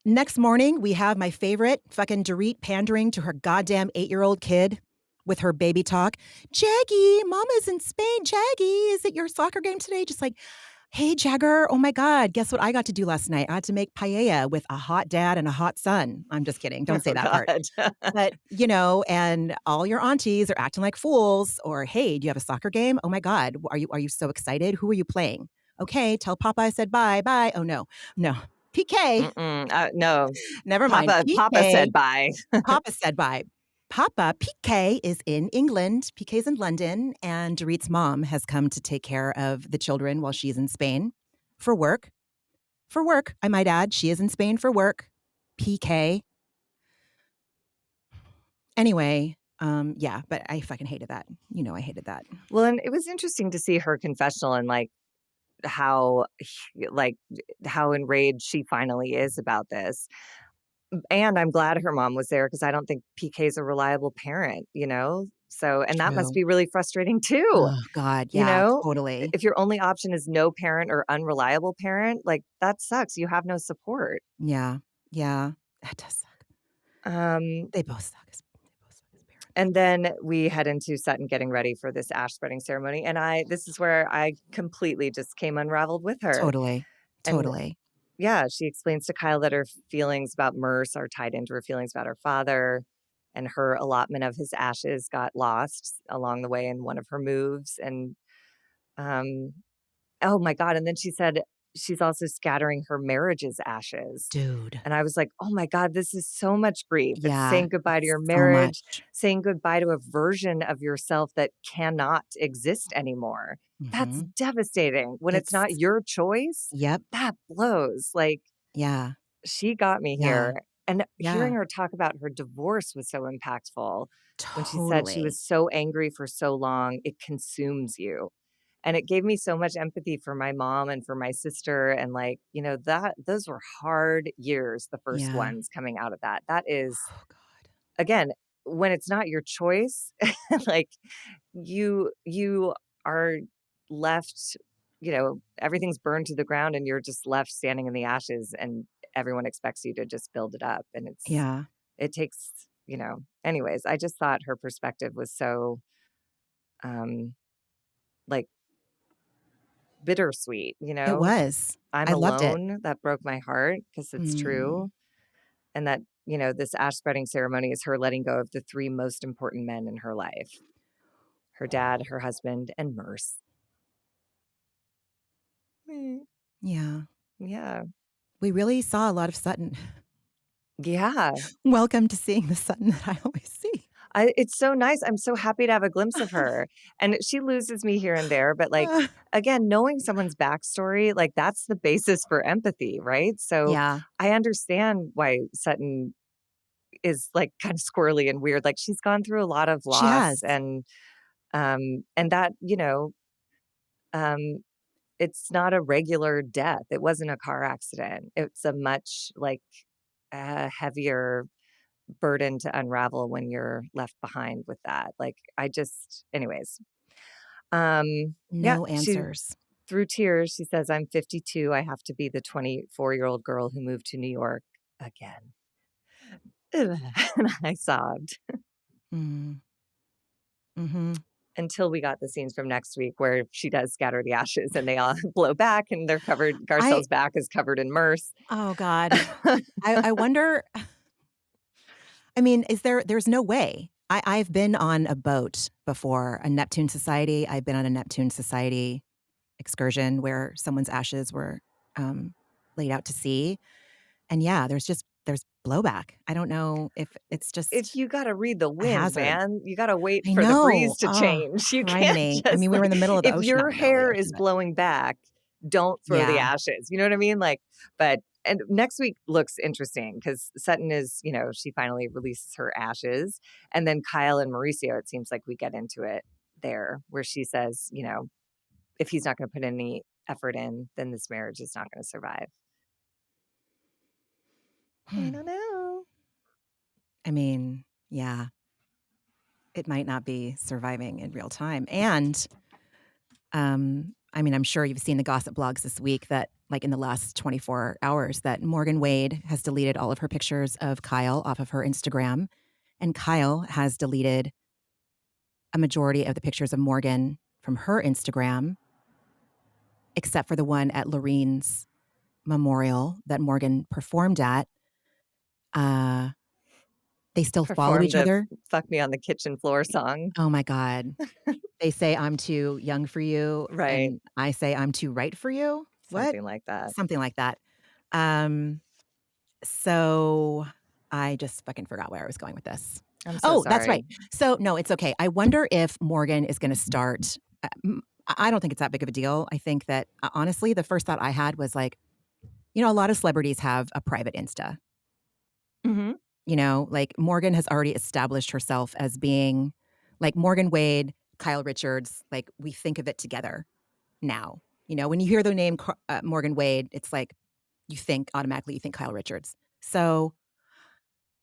Next morning, we have my favorite, fucking Dorit pandering to her goddamn 8-year-old kid with her baby talk. "Jaggy, mama's in Spain. Jaggy, is it your soccer game today?" Just like, "Hey, Jagger, oh my god, guess what I got to do last night? I had to make paella with a hot dad and a hot son." I'm just kidding, don't say Oh that part. god. But, and all your aunties are acting like fools or, "Hey, do you have a soccer game? Oh my god, are you so excited? Who are you playing?" "Okay, tell Papa I said bye, bye." "Oh, no, no. PK." Mm-mm, no. Never mind. Papa PK. said bye. Papa said bye. Papa, PK is in England. PK's in London, and Dorit's mom has come to take care of the children while she's in Spain for work. For work, I might add. She is in Spain for work. PK. Anyway, yeah, but I fucking hated that. I hated that. Well, and it was interesting to see her confessional and, how like, how enraged she finally is about this. And I'm glad her mom was there because I don't think PK is a reliable parent, you know? So and that must True. be really frustrating too, Oh, God, you yeah, know? totally. If your only option is no parent or unreliable parent, like, that sucks, you have no support. Yeah, yeah. That does suck. Um, They both suck they both suck as parents. and then we head into Sutton getting ready for this ash spreading ceremony, and this is where I completely just came unraveled with her, Totally, and totally. yeah, she explains to Kyle that her feelings about Merce are tied into her feelings about her father, and her allotment of his ashes got lost along the way in one of her moves. And um, oh my God. And then she said she's also scattering her marriage's ashes. Dude. And I was like, oh my God, this is so much grief. It's Yeah, saying goodbye to it's your so marriage, much. saying goodbye to a version of yourself that cannot exist anymore. That's Mhm. devastating. When it's not It's your choice, Yep. that blows. Like, Yeah. she got me Yeah. here, and hearing Yeah. her talk about her divorce was so impactful when she said she was Totally. so angry for so long, it consumes you. And it gave me so much empathy for my mom and for my sister and, that those were hard years, the first Yeah. ones coming out of that. That is Oh, God. again, when it's not your choice, like, you are left, everything's burned to the ground and you're just left standing in the ashes and everyone expects you to just build it up and Yeah. it takes, anyways, I just thought her perspective was so um like bittersweet, It was. I'm I loved it. alone, that broke my heart because it's Mm. true. And that, this ash spreading ceremony is her letting go of the three most important men in her life: her dad, her husband, and Merce. Mm, Yeah. yeah. We really saw a lot of Sutton. Yeah. Welcome to seeing the Sutton that I always see. It's so nice. I'm so happy to have a glimpse of her. And she loses me here and there, but, Uh, again, knowing someone's backstory, that's the basis for empathy, right? So yeah. I understand why Sutton is, kind of squirrely and weird. Like, she's gone through a lot of She loss has. and that, um it's not a regular death. It wasn't a car accident. It's a much heavier burden to unravel when you're left behind with that. Anyways. Yeah, No she answers. through tears, she says, "I'm 52. I have to be the 24-year-old girl who moved to New York again." And I sobbed Mm. Mm-hmm. until we got the scenes from next week where she does scatter the ashes and they all blow back and they're covered. I Garcelle's back is covered in Merce. oh God. I wonder. I mean, there's no way. I've been on a boat before, a Neptune Society. I've been on a Neptune Society excursion where someone's ashes were laid out to sea. And yeah, there's blowback. I don't know if it's If just you got to read the a wind, hazard. man, you got to wait I for the know. breeze to Oh, change. You can't criminy. I just mean, we were in the middle of the if ocean, not your the middle of the hair ocean, is but blowing back, don't throw the yeah. ashes. You know what I mean? And next week looks interesting because Sutton is, she finally releases her ashes. And then Kyle and Mauricio, it seems like we get into it there where she says, if he's not going to put any effort in, then this marriage is not going to survive. I don't know. I mean, yeah. It might not be surviving in real time. And I mean, I'm sure you've seen the gossip blogs this week that, like in the last 24 hours, that Morgan Wade has deleted all of her pictures of Kyle off of her Instagram. And Kyle has deleted a majority of the pictures of Morgan from her Instagram, except for the one at Lorene's memorial that Morgan performed at. They still follow Perform each the other. "Fuck Me on the Kitchen Floor" song. Oh my God. They say I'm too young for you, Right. and I say I'm too right for you. What? Something like that. Something like that. Um, so I just fucking forgot where I was going with this. I'm so Oh, that's sorry. right. So no, it's okay. I wonder if Morgan is going to start. I don't think it's that big of a deal. I think that honestly, the first thought I had was like, a lot of celebrities have a private Insta. Mhm. Like Morgan has already established herself as being like Morgan Wade, Kyle Richards. Like we think of it together now. When you hear the name Morgan Wade, it's like you think automatically you think Kyle Richards. So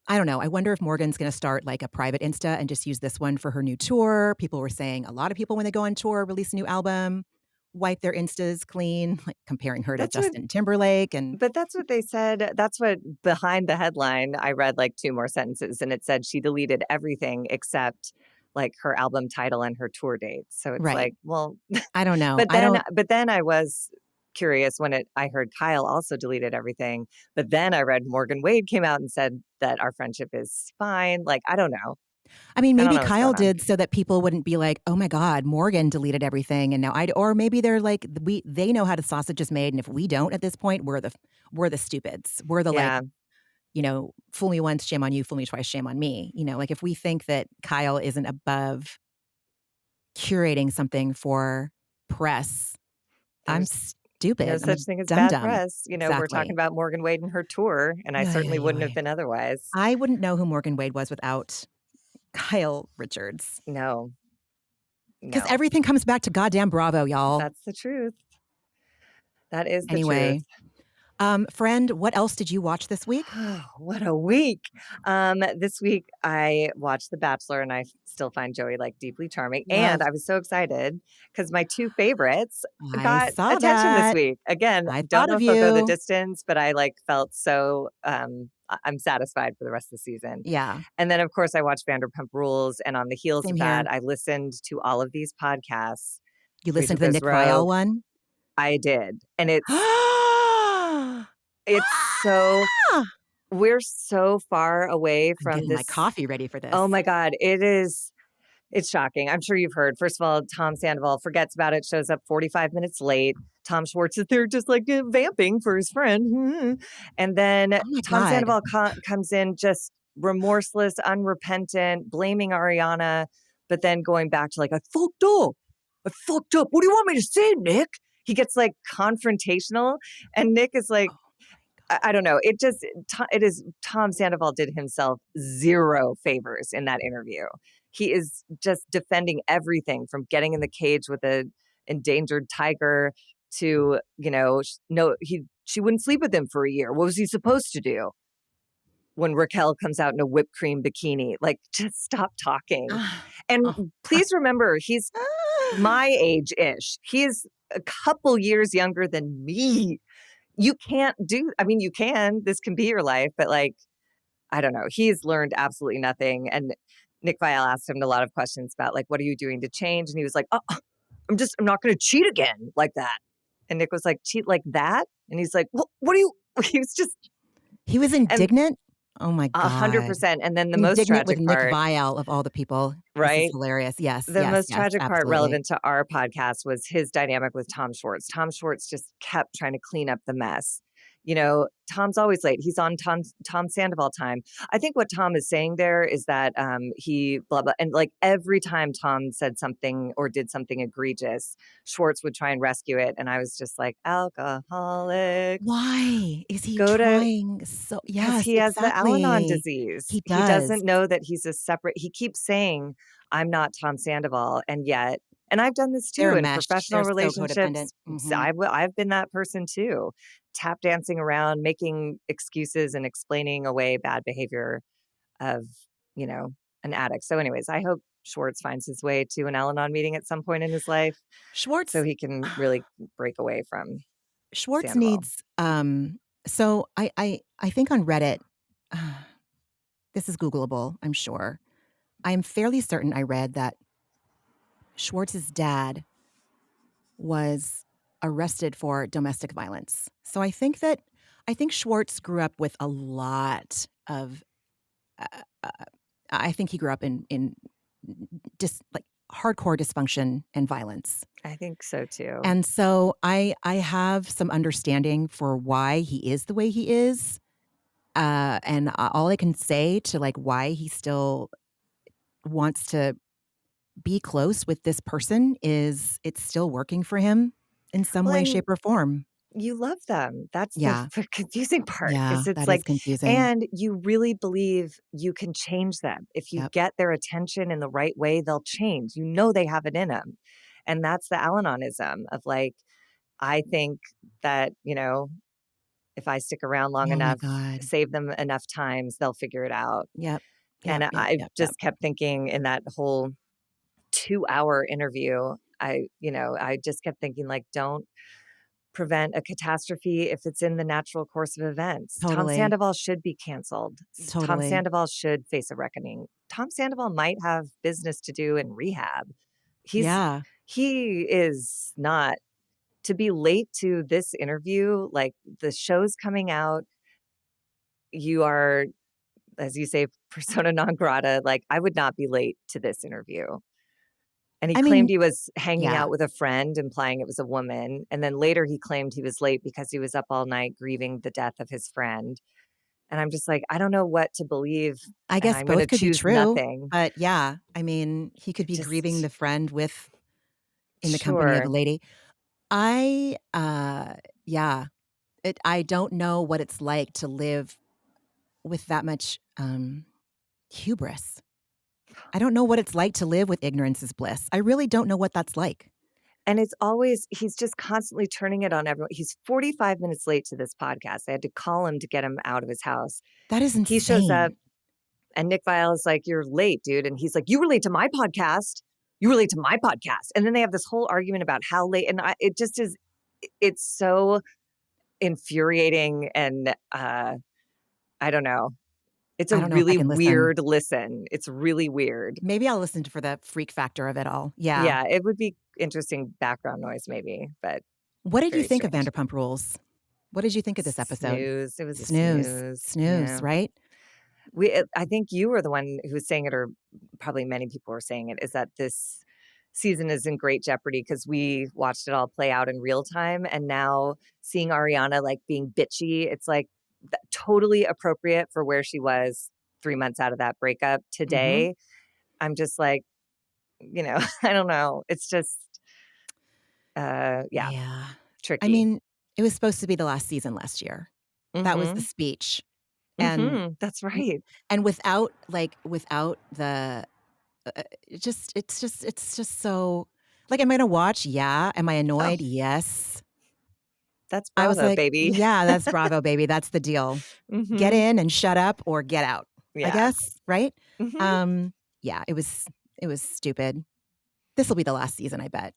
I don't know. I wonder if Morgan's going to start like a private Insta and just use this one for her new tour. People were saying a lot of people when they go on tour release a new album, wipe their Instas clean, like comparing her to That's what Justin Timberlake. And But that's what they said. That's what behind the headline, I read like 2 more sentences and it said she deleted everything except like her album title and her tour dates. So it's right. like, well, I don't know. but I then don't. but then I was curious when I heard Kyle also deleted everything. But then I read Morgan Wade came out and said that our friendship is fine. Like, I don't know. I mean, I don't maybe know what's Kyle going on. did so that people wouldn't be like, "Oh my God, Morgan deleted everything," and now or maybe they're like, they know how the sausage is made, and if we don't at this point, we're the stupids. We're the like, Yeah. fool me once, shame on you. Fool me twice, shame on me. Like if we think that Kyle isn't above curating something for press, I'm There's no stupid. I'm a such thing as dum bad dum. press. We're talking Exactly. about Morgan Wade and her tour, and I Ay, certainly ay, wouldn't have ay. been otherwise. I wouldn't know who Morgan Wade was without Kyle Richards. No, Because no. everything comes back to goddamn Bravo, y'all. That's the truth. That is the truth. Anyway, friend, what else did you watch this week? What a week. This week I watched The Bachelor and I still find Joey like deeply charming. And Love. I was so excited because my 2 favorites I got saw attention this that. week. Again, I don't thought know of if they'll go the you. distance, but I like felt so I'm satisfied for the rest of the season. Yeah, And then of course I watched Vanderpump Rules and on the heels same of here. that, I listened to all of these podcasts. You Rita listened to the Goes Nick Viall Rogue. one? I did. And it's so we're so far away I'm from getting my this. coffee ready for Oh this. my God, it's shocking. I'm sure you've heard. First of all, Tom Sandoval forgets about it, shows up 45 minutes late. Tom Schwartz is there just like vamping for his friend. And then Oh my Tom God. Sandoval comes in just remorseless, unrepentant, blaming Ariana, but then going back to like, I fucked up. I fucked up. What do you want me to say, Nick? He gets like confrontational. And Nick is like, Oh I don't know. It is Tom Sandoval did himself 0 favors in that interview. He is just defending everything from getting in the cage with a endangered tiger to, no, she wouldn't sleep with him for a year. What was he supposed to do? When Raquel comes out in a whipped cream bikini, like, just stop talking. Ah, And oh, please remember, he's my age-ish. He is a couple years younger than me. You can't I mean, you can, this can be your life, but, like, I don't know. He's learned absolutely nothing. And Nick Viall asked him a lot of questions about, like, what are you doing to change? And he was like, oh, I'm not going to cheat again like that. And Nick was like, cheat like that? And he's like, well, what do you, he was just, he was and indignant? Oh my God. 100%. And then the most Indignant with tragic Nick part, Viall of all the people. This is right? hilarious. Yes, The yes, most yes, tragic part absolutely. relevant to our podcast was his dynamic with Tom Schwartz. Tom Schwartz just kept trying to clean up the mess. Tom's always late. He's on Tom Sandoval time. I think what Tom is saying there is that he blah blah, and like every time Tom said something or did something egregious, Schwartz would try and rescue it, and I was just like, alcoholic, Why is he go to trying so because yes, he has the Al-Anon exactly. disease. He He does. doesn't know that he's a separate. He keeps saying, "I'm not Tom Sandoval," and yet, and I've done this They're too a in mesh. professional They're so codependent. relationships. Mhm. I've been that person too, tap dancing around, making excuses and explaining away bad behavior of you know an addict. So, anyways, I hope Schwartz finds his way to an Al-Anon meeting at some point in his life, so Schwartz he can really break away from Schwartz Sandoval. needs, so I think on Reddit, this is Googleable, I'm sure. I'm fairly certain I read that Schwartz's dad was arrested for domestic violence. So I think Schwartz grew up with a lot of, uh, uh, I think he grew up in like hardcore dysfunction and violence. I think so too. And so I have some understanding for why he is the way he is. And all I can say to like why he still wants to be close with this person is it's still working for him in some Well, way, and shape, or form. you love them. That's the Yeah. confusing part Yeah. is it's That is like, confusing. and you really believe you can change them. If you Yep. get their attention in the right way, they'll change. You know they have it in them. And that's the Al-Anonism of like, I think that, if I stick around long Oh my enough, God. save them enough times, they'll figure it out. Yep. And Yep. Yep. I Yep. Yep. just kept thinking in that whole 2-hour interview, I just kept thinking like, don't prevent a catastrophe if it's in the natural course of events. Tom Totally. Sandoval should be canceled. Tom Totally. Sandoval should face a reckoning. Tom Sandoval might have business to do in rehab. He's Yeah. he is not to be late to this interview, like the show's coming out, you are, as you say, persona non grata. Like I would not be late to this interview. And he I claimed mean, he was hanging yeah. out with a friend, implying it was a woman. And then later he claimed he was late because he was up all night grieving the death of his friend. And I'm just like, I don't know what to believe. I And guess I'm going to both could be choose true, nothing. but yeah, I mean, he could be grieving Just the friend with in the company of a sure. lady. Yeah, I don't know what it's like to live with that much, hubris. I don't know what it's like to live with ignorance is bliss. I really don't know what that's like. And he's just constantly turning it on everyone. He's 45 minutes late to this podcast. I had to call him to get him out of his house. That is He shows up insane. and Nick Viall is like, "You're late, dude." And he's like, "You were late to my podcast. You were late to my podcast." And then they have this whole argument about how late. And it just is, it's so infuriating. And I don't know. It's a I don't know if I really can listen. weird listen. It's really weird. Maybe I'll listen for the freak factor of it all. Yeah. Yeah, it would be interesting background noise maybe, but What did you very think of strange. Vanderpump Rules? What did you think of this episode? Snooze. It was a Snooze. snooze. Snooze, Yeah. right? I think you were the one who was saying it, or probably many people were saying it, is that this season is in great jeopardy because we watched it all play out in real time. And now seeing Ariana like being bitchy, it's like totally appropriate for where she was 3 months out of that breakup. Mhm. Today, I'm just like, I don't know. It's just, yeah, Yeah. I tricky. mean, it was supposed to be the last season last year. That was the Mm-hmm. speech. And Mm-hmm. That's n right. and without the it's just so like, am I gonna watch? Yeah. Am I Oh, annoyed? Yes. That's I was Bravo, like, baby. "Yeah, that's Bravo, baby. That's the deal. Get Mhm. in and shut up or get out," I Yeah. guess, right? Mhm. Um, yeah, it was stupid. This'll be the last season, I bet.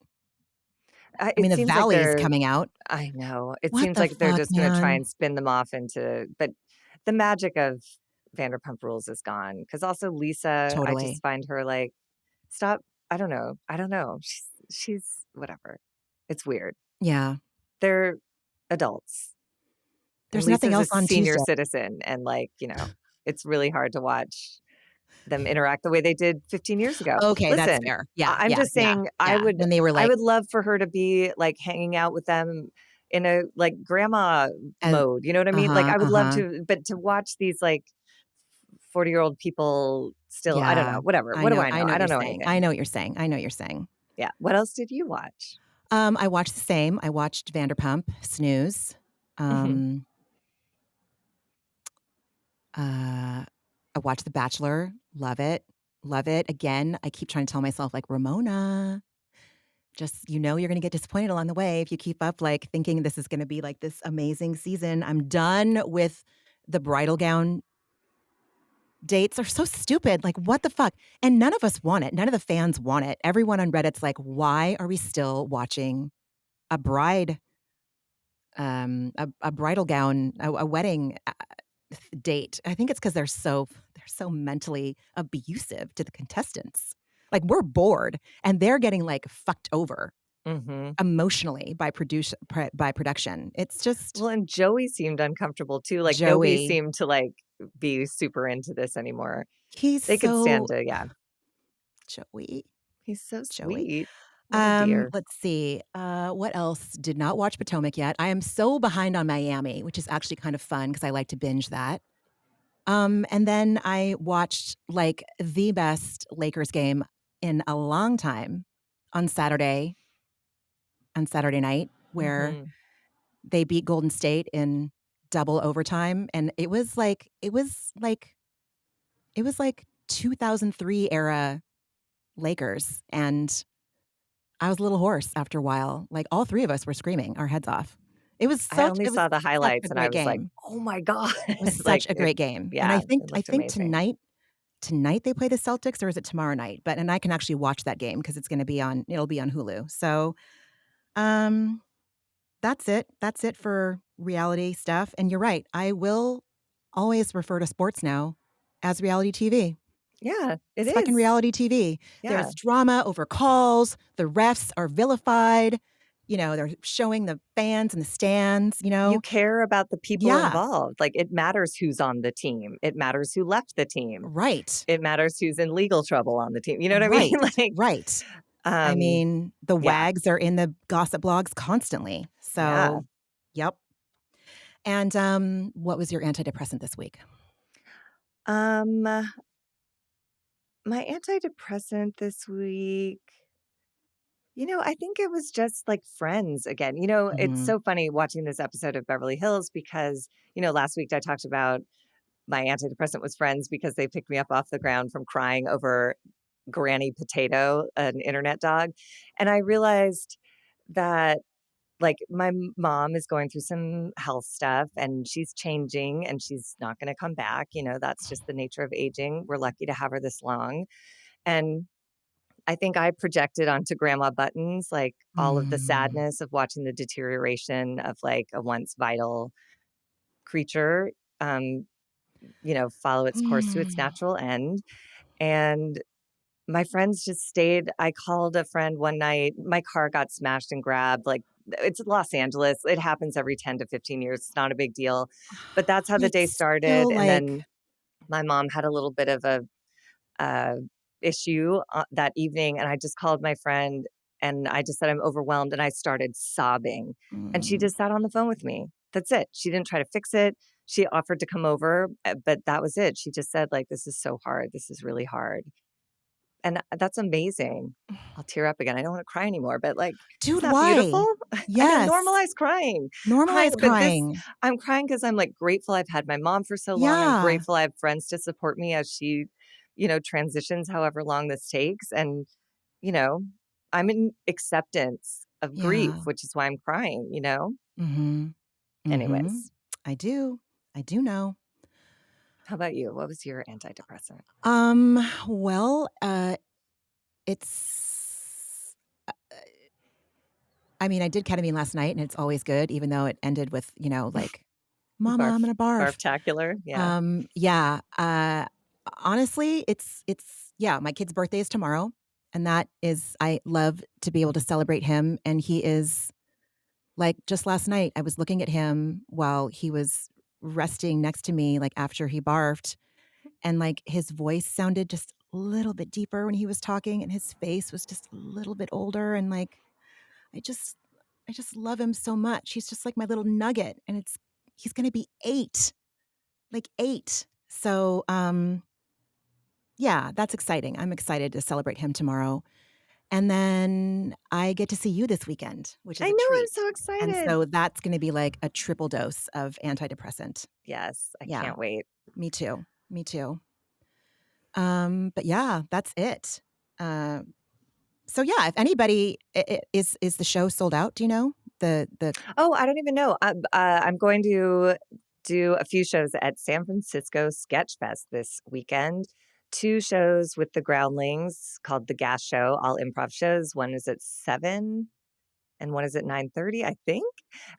I mean, It The seems like Valley's they're coming out. I know. It What seems the like they're fuck, just gonna try man? and spin them off into but the magic of Vanderpump Rules is gone. Because also Lisa, I just Totally. find her, like, stop I don't know. She's whatever. It's weird. Yeah. They're adults, and There's nothing Lisa's a else on senior Tuesday. citizen, and, like, it's really hard to watch them interact the way they did 15 years ago. Okay, that's Listen, fair. Yeah, I'm yeah, just yeah, saying yeah. When they were I like, would love for her to be, like, hanging out with them in a, like, grandma as mode, you know what I mean? Like, uh-huh, I would love uh-huh. to but to watch these, like, 40-year-old people still I don't Yeah. know, whatever. What do I I know? know I what you're don't know saying. I anything. know what you're saying. I know what you're saying. Yeah. What else did you watch? I watched the same. I watched Vanderpump, Snooze. Mhm. Um, I watched The Bachelor, love it, love it. Again, I keep trying to tell myself, like, "Ramona, just you're gonna get disappointed along the way if you keep up, like, thinking this is gonna be, like, this amazing season." I'm done with the bridal gown dates are so stupid, like, what the fuck? And none of us want it, none of the fans want it. Everyone on Reddit's like, "Why are we still watching a bride, a bridal gown, a wedding, date?" I think it's because 'cause they're so mentally abusive to the contestants. Like, we're bored, and they're getting, like, fucked over Mhm. emotionally by production. It's just Well, and Joey seemed uncomfortable too, like, nobody Joey. seemed to, like, be super into this anymore. He's They could stand so to yeah. Joey, He's so Joey. sweet. What a dear. Let's see, what else? Did not watch Potomac yet. I am so behind on Miami, which is actually kind of fun because I like to binge that. And then I watched, like, the best Lakers game in a long time on Saturday night, where Mhm. they beat Golden State in double overtime, and it was like 2003 era Lakers, and I was a little hoarse after a while. Like, all 3 of us were screaming our heads off. I only It was saw the such a highlights and I great was like, game. "Oh my god." It was Like, such a great game, and I yeah, think it I looked think amazing. tonight they play the Celtics, or is it tomorrow night? And I can actually watch that game because it'll be on Hulu. So, um, that's it. That's it for reality stuff, and you're right, I will always refer to sports now as reality TV. Yeah, it It's fucking is. reality TV. Yeah. There's drama over calls, the refs are vilified, they're showing the fans in the stands, you You know? care about the people Yeah, involved, like, it matters who's on the team. It matters who left the team. right, It matters who's in legal trouble on the team, you know what I mean? right, Like, right. I um, mean, the yeah, wags are in the gossip blogs constantly. yeah. So, yep. And, what was your antidepressant this week? Um, my antidepressant this week I think it was just like Friends again. It's Mhm. so funny watching this episode of Beverly Hills because, last week I talked about my antidepressant was Friends because they picked me up off the ground from crying over Granny Potato, an internet dog. And I realized that like my mom is going through some health stuff and she's changing and she's not going to come back. That's just the nature of aging. We're lucky to have her this long. And I think I projected onto Grandma Buttons, like, all of the Mm. sadness of watching the deterioration of, like, a once vital creature, follow its course to its Mm. natural end, and my friends just stayed I called a friend one night, my car got smashed and grabbed, like, it's Los Angeles, it happens every 10 to 15 years, it's not a big deal, but that's how the But day started, still, and like then my mom had a little bit of a uh, issue that evening, and I just called my friend and I just said, I'm overwhelmed. And I started sobbing. And she mm. just sat on the phone with me. That's it. She didn't try to fix it. She offered to come over, but that was it. She just said, like, this is so hard. This is really hard. And that's amazing. I'll tear up again. I don't want to cry anymore, but like, Dude, isn't that why? beautiful? I know, Yes. normalize crying. Normalize Crying, but crying. I'm crying because I'm like grateful I've had my mom for so long. I'm Yeah. grateful I have friends to support me as she, transitions however long this takes. And, you know, I'm in acceptance of grief, Yeah. which is why I'm crying, you know? Mhm. Mhm. Anyways, I do. I do know. how about you? What was your antidepressant? Well, it's I mean, I did ketamine last night, and it's always good, even though it ended with, like, "Mama, I'm Barf gonna barf." barftacular? Yeah. Yeah, honestly, yeah, my kid's birthday is tomorrow, and that is I love to be able to celebrate him, and he is like, just last night, I was looking at him while he was resting next to me, like, after he barfed, and, like, his voice sounded just a little bit deeper when he was talking, and his face was just a little bit older, and, like, I just I just love him so much. He's just like my little nugget, and he's gonna be 8, like 8. So, yeah, that's exciting. I'm excited to celebrate him tomorrow, and then I get to see you this weekend, which is I a know, I'm treat, so and excited. so that's gonna be like a triple dose of antidepressant. Yes, I Yeah, can't wait. me too, me too. But yeah, that's it. Uh, so yeah, if anybody is the show sold out, do you know? The Oh, I don't even know. I'm going to do a few shows at San Francisco Sketch Fest this weekend. 2 shows with the Groundlings called The Gas Show, all improv shows. One is at 7 and one is at 9:30, I think.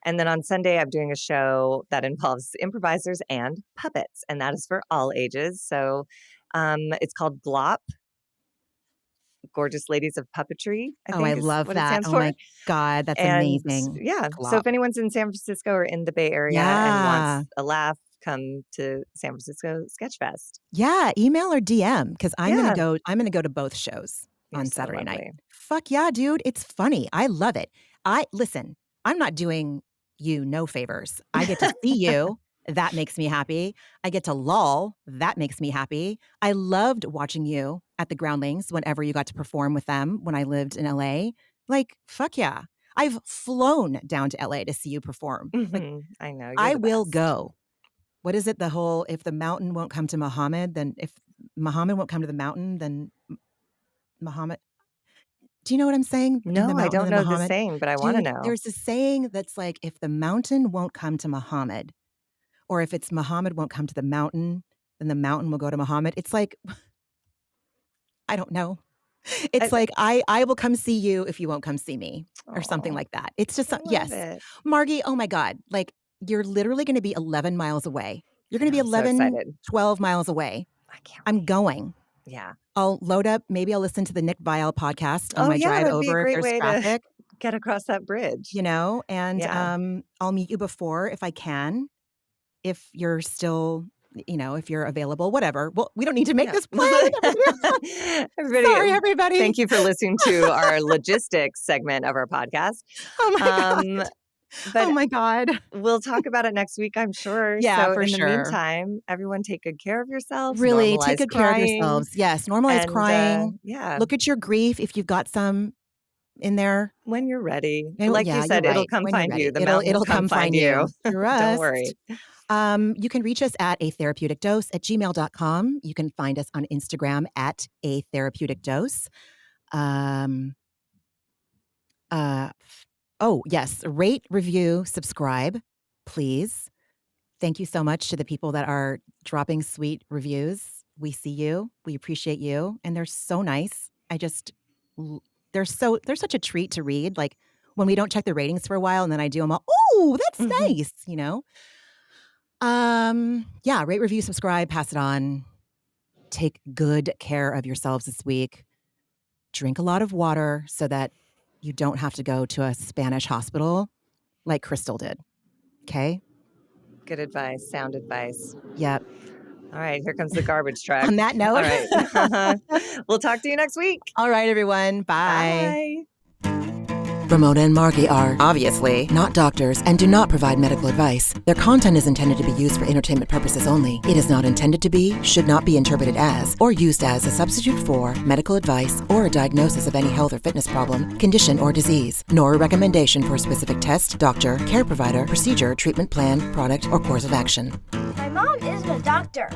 And then on Sunday, I'm doing a show that involves improvisers and puppets, and that is for all ages. So it's called GLOP, Gorgeous Ladies of Puppetry, I Oh, I think is love what it that. stands Oh for. my god, that's And amazing. yeah, so Glop. if anyone's in San Francisco or in the Bay Area and Yeah. wants a laugh, come to San Francisco Sketch Fest. Yeah, email or DM because Yeah, I'm gonna go to both shows you're on so Saturday night. lovely. Fuck yeah, dude, it's funny. I love it. Listen, I'm not doing you no favors. I get to see you, that makes me happy. I get to loll, that makes me happy. I loved watching you at the Groundlings whenever you got to perform with them when I lived in LA. Like, fuck yeah. I've flown down to LA to see you perform. Like, I know, you're I the will best. go. What is it? The whole if the mountain won't come to Muhammad, then if Muhammad won't come to the mountain, then Muhammad. Do you know what I'm saying? In the No, I mountain don't and the know the Muhammad. saying, but I wanna Dude, know. there's a saying that's like if the mountain won't come to Muhammad, or if it's Muhammad won't come to the mountain, then the mountain will go to Muhammad. It's like I don't know. I It's like I will come see you if you won't come see me, or something Aw, like that. It's just I love yes, it. Margie. Oh my God! Like you're literally going to be 11 miles away. You're I going to know, be I'm so 11, excited. 12 miles away. I can't I'm wait. going. Yeah. I'll load up. Maybe I'll listen to the Nick Viall podcast on Oh, my yeah, drive that'd be a over if great there's way to traffic. get across that bridge. And Yeah. I'll meet you before if I can. If you're still, if you're available, whatever. Well, we don't need to make Yeah. this plan. Everybody, Sorry, everybody. thank you for listening to our logistics segment of our podcast. Oh my God. Um, Oh but my God. we'll talk about it next week, I'm sure. Yeah, So for in the sure. meantime, everyone take good care of yourselves, Really take normalize good care of crying, yourselves. Yes, normalize and crying. yeah, Look at your grief if you've got some in there. when you're ready. And Like you yeah, you're said, it'll right. come When you're find you. ready, The it'll mountain will it'll come come find find you. you. Don't Trust. worry. You can reach us at a therapeutic dose at gmail.com. You can find us on Instagram at a therapeutic dose. Um, uh, oh, yes. Rate, review, subscribe, please. Thank you so much to the people that are dropping sweet reviews. We see you. We appreciate you. And they're so nice. L- they're such a treat to read. Like when we don't check the ratings for a while and then I do them all, oh, that's nice. Yeah, rate, review, subscribe, pass it on. Take good care of yourselves this week. Drink a lot of water so that you don't have to go to a Spanish hospital like Crystal did. Okay? Good advice, sound advice. Yep. All right, here comes the garbage truck. On that All note, right. We'll talk to you next week. all right, everyone. Bye. Bye. Ramona and Margee are, obviously, not doctors and do not provide medical advice. Their content is intended to be used for entertainment purposes only. It is not intended to be, should not be interpreted as, or used as a substitute for medical advice or a diagnosis of any health or fitness problem, condition, or disease, nor a recommendation for a specific test, doctor, care provider, procedure, treatment plan, product, or course of action. My mom isn't a doctor.